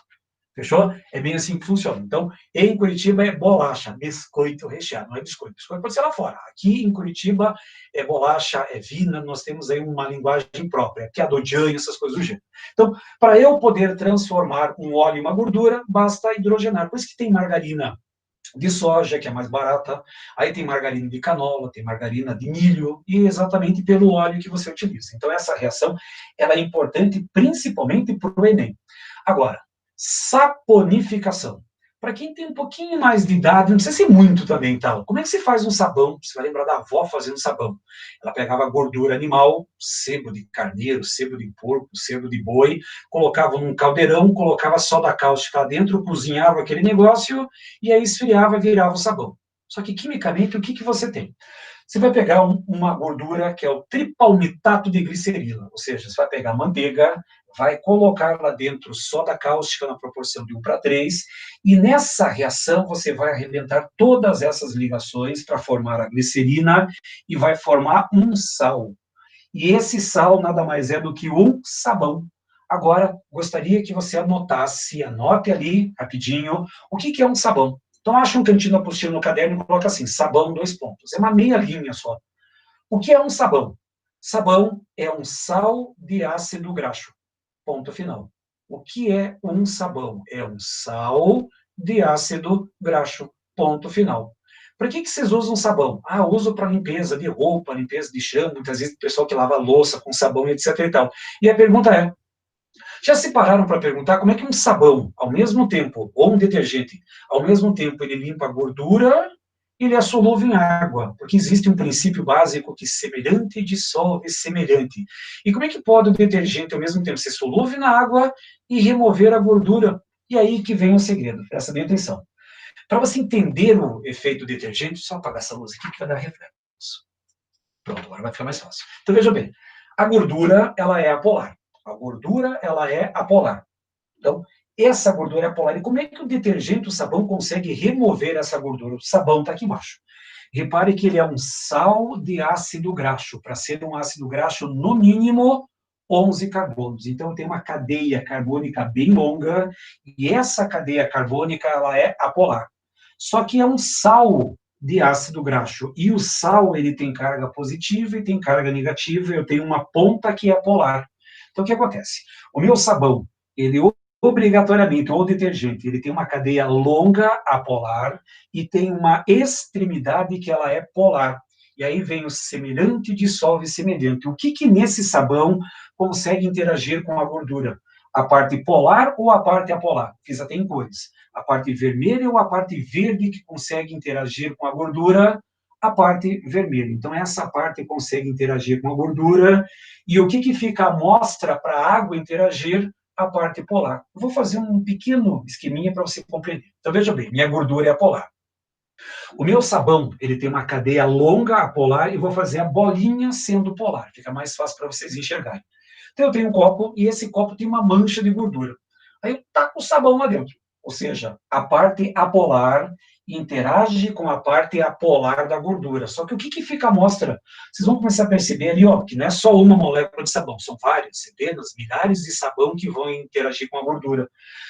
Fechou? É bem assim que funciona. Então, em Curitiba é bolacha, biscoito recheado, não é biscoito. Biscoito pode ser lá fora. Aqui em Curitiba é bolacha, é vina, nós temos aí uma linguagem própria, que é a dodian, essas coisas do gênero. Então, para eu poder transformar um óleo em uma gordura, basta hidrogenar. Por isso que tem margarina de soja, que é mais barata, aí tem margarina de canola, tem margarina de milho, e exatamente pelo óleo que você utiliza. Então, essa reação ela é importante principalmente para o Enem. Agora, saponificação. Para quem tem um pouquinho mais de idade, não precisa ser muito também, tal. Como é que se faz um sabão? Você vai lembrar da avó fazendo sabão. Ela pegava gordura animal, sebo de carneiro, sebo de porco, sebo de boi, colocava num caldeirão, colocava soda cáustica lá dentro, cozinhava aquele negócio e aí esfriava e virava o sabão. Só que quimicamente, o que você tem? Você vai pegar uma gordura que é o tripalmitato de glicerila, ou seja, você vai pegar manteiga, vai colocar lá dentro soda cáustica na proporção de 1:3, e nessa reação você vai arrebentar todas essas ligações para formar a glicerina e vai formar um sal. E esse sal nada mais é do que um sabão. Agora, gostaria que você anote ali, rapidinho, o que é um sabão. Então, acha um cantinho da apostila no caderno e coloca assim, sabão, 2 pontos. É uma meia linha só. O que é um sabão? Sabão é um sal de ácido graxo. Ponto final. O que é um sabão? É um sal de ácido graxo. Ponto final. para que vocês usam sabão? Ah, uso para limpeza de roupa, limpeza de chão, muitas vezes o pessoal que lava louça com sabão, etc e tal. E a pergunta é, já se pararam para perguntar como é que um sabão, ao mesmo tempo, ou um detergente, ao mesmo tempo ele limpa a gordura, ele é solúvel em água, porque existe um princípio básico que semelhante dissolve semelhante. E como é que pode o detergente, ao mesmo tempo, ser solúvel na água e remover a gordura? E aí que vem o segredo, presta bem atenção. Para você entender o efeito detergente, só apagar essa luz aqui que vai dar reflexo. Pronto, agora vai ficar mais fácil. Então, veja bem, a gordura, ela é apolar. A gordura, ela é apolar. Então, essa gordura é apolar. E como é que o detergente, o sabão, consegue remover essa gordura? O sabão está aqui embaixo. Repare que ele é um sal de ácido graxo. Para ser um ácido graxo, no mínimo, 11 carbonos. Então, tem uma cadeia carbônica bem longa, e essa cadeia carbônica, ela é apolar. Só que é um sal de ácido graxo. E o sal, ele tem carga positiva e tem carga negativa. Eu tenho uma ponta que é polar. Então, o que acontece? O meu sabão, ele obrigatoriamente, ou detergente, ele tem uma cadeia longa apolar e tem uma extremidade que ela é polar. E aí vem o semelhante dissolve semelhante. O que nesse sabão consegue interagir com a gordura? A parte polar ou a parte apolar? Fiz até em cores. A parte vermelha ou a parte verde que consegue interagir com a gordura? A parte vermelha. Então, essa parte consegue interagir com a gordura. E o que fica à mostra para a água interagir? A parte polar. Eu vou fazer um pequeno esqueminha para você compreender. Então, veja bem, minha gordura é apolar. O meu sabão, ele tem uma cadeia longa apolar e vou fazer a bolinha sendo polar. Fica mais fácil para vocês enxergarem. Então, eu tenho um copo e esse copo tem uma mancha de gordura. Aí eu taco o sabão lá dentro. Ou seja, a parte apolar interage com a parte apolar da gordura. Só que o que fica à mostra? Vocês vão começar a perceber ali, ó, que não é só uma molécula de sabão, são várias, centenas, milhares de sabão que vão interagir com a gordura.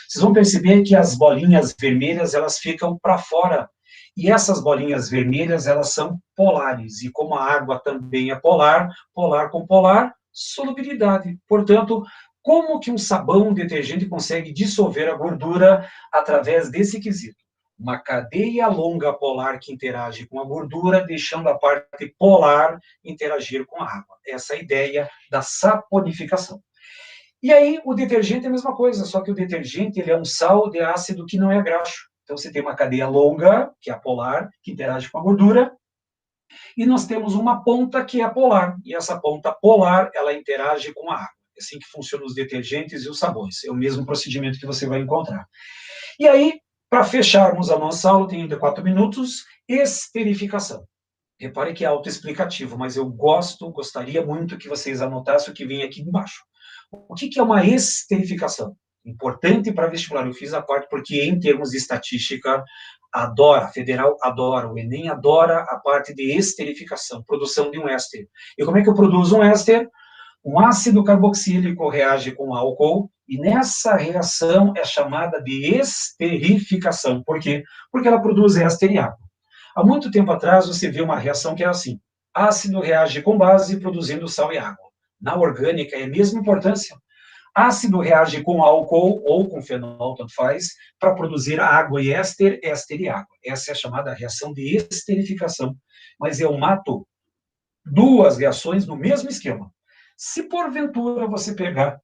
Vocês vão perceber que as bolinhas vermelhas, elas ficam para fora. E essas bolinhas vermelhas, elas são polares. E como a água também é polar, polar com polar, solubilidade. Portanto, como que um sabão, um detergente consegue dissolver a gordura através desse quesito? Uma cadeia longa polar que interage com a gordura, deixando a parte polar interagir com a água. Essa é a ideia da saponificação. E aí, o detergente é a mesma coisa, só que o detergente ele é um sal de ácido que não é graxo. Então, você tem uma cadeia longa, que é a polar, que interage com a gordura, e nós temos uma ponta que é a polar. E essa ponta polar, ela interage com a água. É assim que funcionam os detergentes e os sabões. É o mesmo procedimento que você vai encontrar. E aí, para fecharmos a nossa aula, tem ainda 4 minutos, esterificação. Repare que é autoexplicativo, mas eu gostaria muito que vocês anotassem o que vem aqui embaixo. O que é uma esterificação? Importante para vestibular, eu fiz a parte porque, em termos de estatística, adora, a federal adora, o Enem adora a parte de esterificação, produção de um éster. E como é que eu produzo um éster? Um ácido carboxílico reage com álcool, e nessa reação é chamada de esterificação. Por quê? Porque ela produz éster e água. Há muito tempo atrás, você vê uma reação que é assim: ácido reage com base, produzindo sal e água. Na orgânica é a mesma importância. Ácido reage com álcool ou com fenol, tanto faz, para produzir água e éster, éster e água. Essa é a chamada reação de esterificação. Mas eu mato duas reações no mesmo esquema. Se porventura você pegar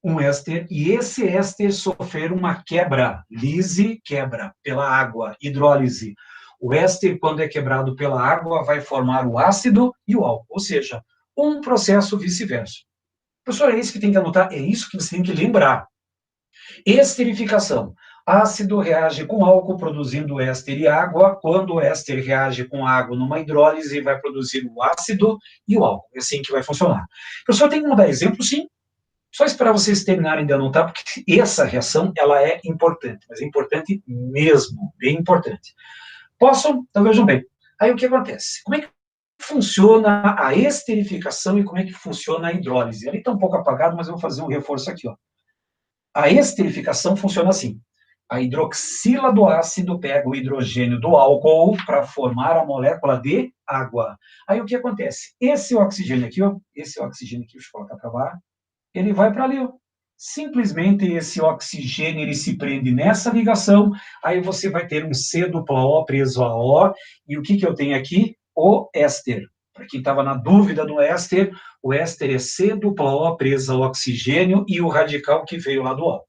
um éster e esse éster sofrer uma quebra, lise, quebra, pela água, hidrólise. O éster, quando é quebrado pela água, vai formar o ácido e o álcool, ou seja, um processo vice-versa. Professor, é isso que tem que anotar? É isso que você tem que lembrar. Esterificação. Ácido reage com álcool, produzindo éster e água. Quando o éster reage com água numa hidrólise, vai produzir o ácido e o álcool. É assim que vai funcionar. Professor, tem como dar exemplo? Sim. Só esperar vocês terminarem de anotar, porque essa reação, ela é importante, mas é importante mesmo, bem importante. Posso? Então vejam bem. Aí o que acontece? Como é que funciona a esterificação e como é que funciona a hidrólise? Ali está um pouco apagado, mas eu vou fazer um reforço aqui, ó. A esterificação funciona assim: a hidroxila do ácido pega o hidrogênio do álcool para formar a molécula de água. Aí o que acontece? Esse oxigênio aqui, ó, deixa eu colocar para lá, ele vai para ali, ó. Simplesmente esse oxigênio ele se prende nessa ligação, aí você vai ter um C dupla O preso a O, e o que eu tenho aqui? O éster. Para quem estava na dúvida do éster, o éster é C dupla O preso ao oxigênio e o radical que veio lá do álcool.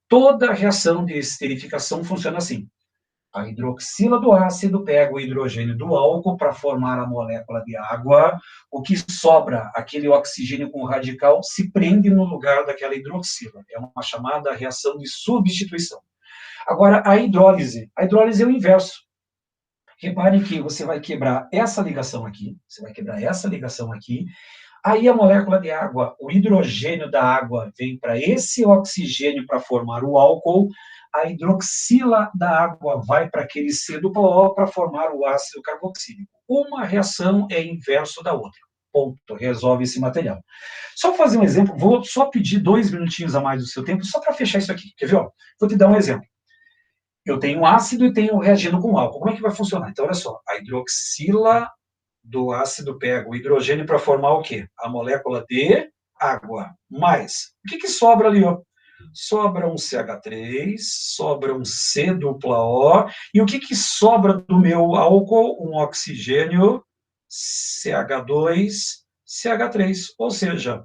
Toda reação de esterificação funciona assim. A hidroxila do ácido pega o hidrogênio do álcool para formar a molécula de água. O que sobra, aquele oxigênio com o radical, se prende no lugar daquela hidroxila. É uma chamada reação de substituição. Agora, a hidrólise é o inverso. Repare que você vai quebrar essa ligação aqui, aí a molécula de água, o hidrogênio da água vem para esse oxigênio para formar o álcool, a hidroxila da água vai para aquele C duplo O para formar o ácido carboxílico. Uma reação é inverso da outra. Ponto. Resolve esse material. Só fazer um exemplo, vou só pedir 2 minutinhos a mais do seu tempo, só para fechar isso aqui. Quer ver? Ó? Vou te dar um exemplo. Eu tenho um ácido e tenho reagindo com álcool. Como é que vai funcionar? Então, olha só, a hidroxila do ácido pega o hidrogênio para formar o quê? A molécula de água. Mais, o que sobra ali? Ó? Sobra um CH3, sobra um C dupla O, e o que sobra do meu álcool? Um oxigênio CH2, CH3, ou seja,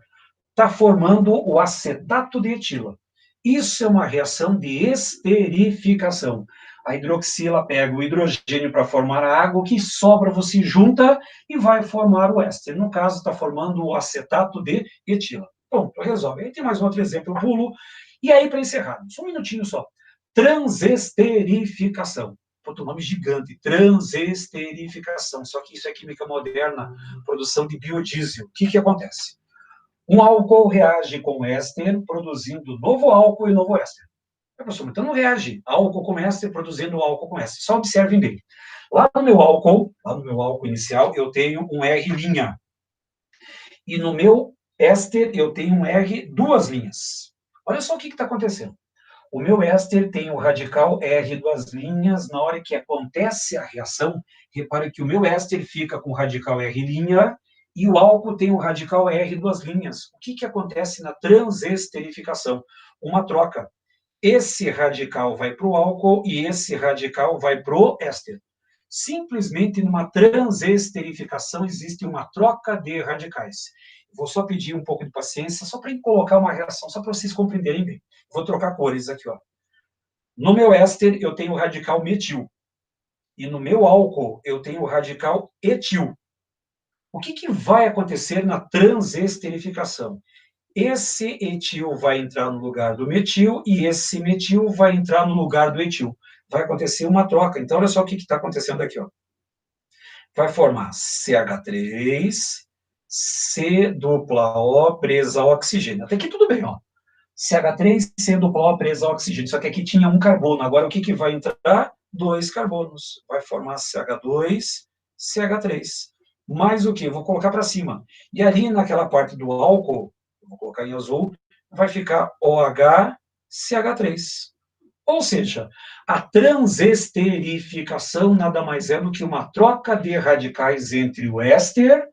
está formando o acetato de etila. Isso é uma reação de esterificação. A hidroxila pega o hidrogênio para formar a água, o que sobra você junta e vai formar o éster. No caso, está formando o acetato de etila. Pronto, resolve. Aí tem mais um outro exemplo, eu pulo. E aí, para encerrarmos, um minutinho só. Transesterificação. Puta, nome gigante, transesterificação. Só que isso é química moderna, produção de biodiesel. O que acontece? Um álcool reage com éster, produzindo novo álcool e novo éster. Professor, então não reage álcool com éster produzindo álcool com éster. Só observem dele. Lá no meu álcool inicial, eu tenho um R'. E no meu éster, eu tenho um R duas linhas. Olha só o que está acontecendo. O meu éster tem o radical R duas linhas. Na hora que acontece a reação, repare que o meu éster fica com o radical R' e o álcool tem o radical R duas linhas. O que acontece na transesterificação? Uma troca. Esse radical vai para o álcool e esse radical vai para o éster. Simplesmente numa transesterificação existe uma troca de radicais. Vou só pedir um pouco de paciência, só para colocar uma reação, só para vocês compreenderem bem. Vou trocar cores aqui, ó. No meu éster, eu tenho o radical metil. E no meu álcool, eu tenho o radical etil. O que vai acontecer na transesterificação? Esse etil vai entrar no lugar do metil e esse metil vai entrar no lugar do etil. Vai acontecer uma troca. Então, olha só o que está acontecendo aqui. Ó. Vai formar CH3, C dupla O presa ao oxigênio. Até aqui tudo bem, ó. CH3, C dupla O presa ao oxigênio. Só que aqui tinha um carbono. Agora, o que vai entrar? 2 carbonos. Vai formar CH2, CH3. Mais o que? Vou colocar para cima. E ali, naquela parte do álcool, vou colocar em azul, vai ficar OH-CH3. Ou seja, a transesterificação nada mais é do que uma troca de radicais entre o éster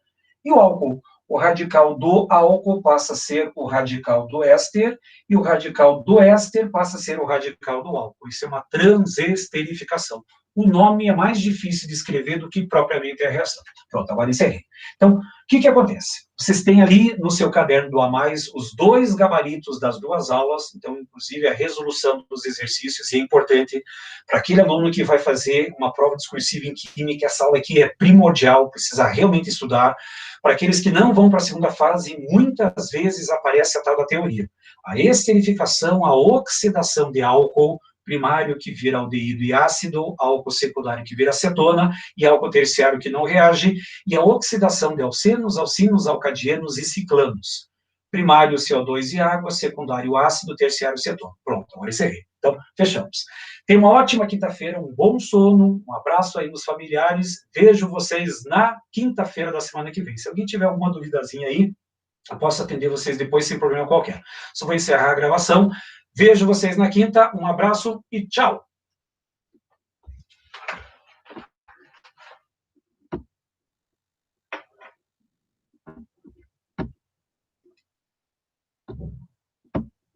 e o álcool. O radical do álcool passa a ser o radical do éster e o radical do éster passa a ser o radical do álcool. Isso é uma transesterificação. O nome é mais difícil de escrever do que propriamente a reação. Pronto, agora encerrei. Então, o que acontece? Vocês têm ali no seu caderno do A+, os 2 gabaritos das 2 aulas, então, inclusive, a resolução dos exercícios, e é importante para aquele aluno que vai fazer uma prova discursiva em química, essa aula aqui é primordial, precisa realmente estudar. Para aqueles que não vão para a segunda fase, muitas vezes aparece a tal da teoria. A esterificação, a oxidação de álcool primário que vira aldeído e ácido, álcool secundário que vira acetona e álcool terciário que não reage, e a oxidação de alcenos, alcinos, alcadienos e ciclanos. Primário CO2 e água, secundário ácido, terciário cetona. Pronto, agora encerrei. Então, fechamos. Tenha uma ótima quinta-feira, um bom sono, um abraço aí nos familiares. Vejo vocês na quinta-feira da semana que vem. Se alguém tiver alguma duvidazinha aí, eu posso atender vocês depois sem problema qualquer. Só vou encerrar a gravação. Vejo vocês na quinta. Um abraço e tchau!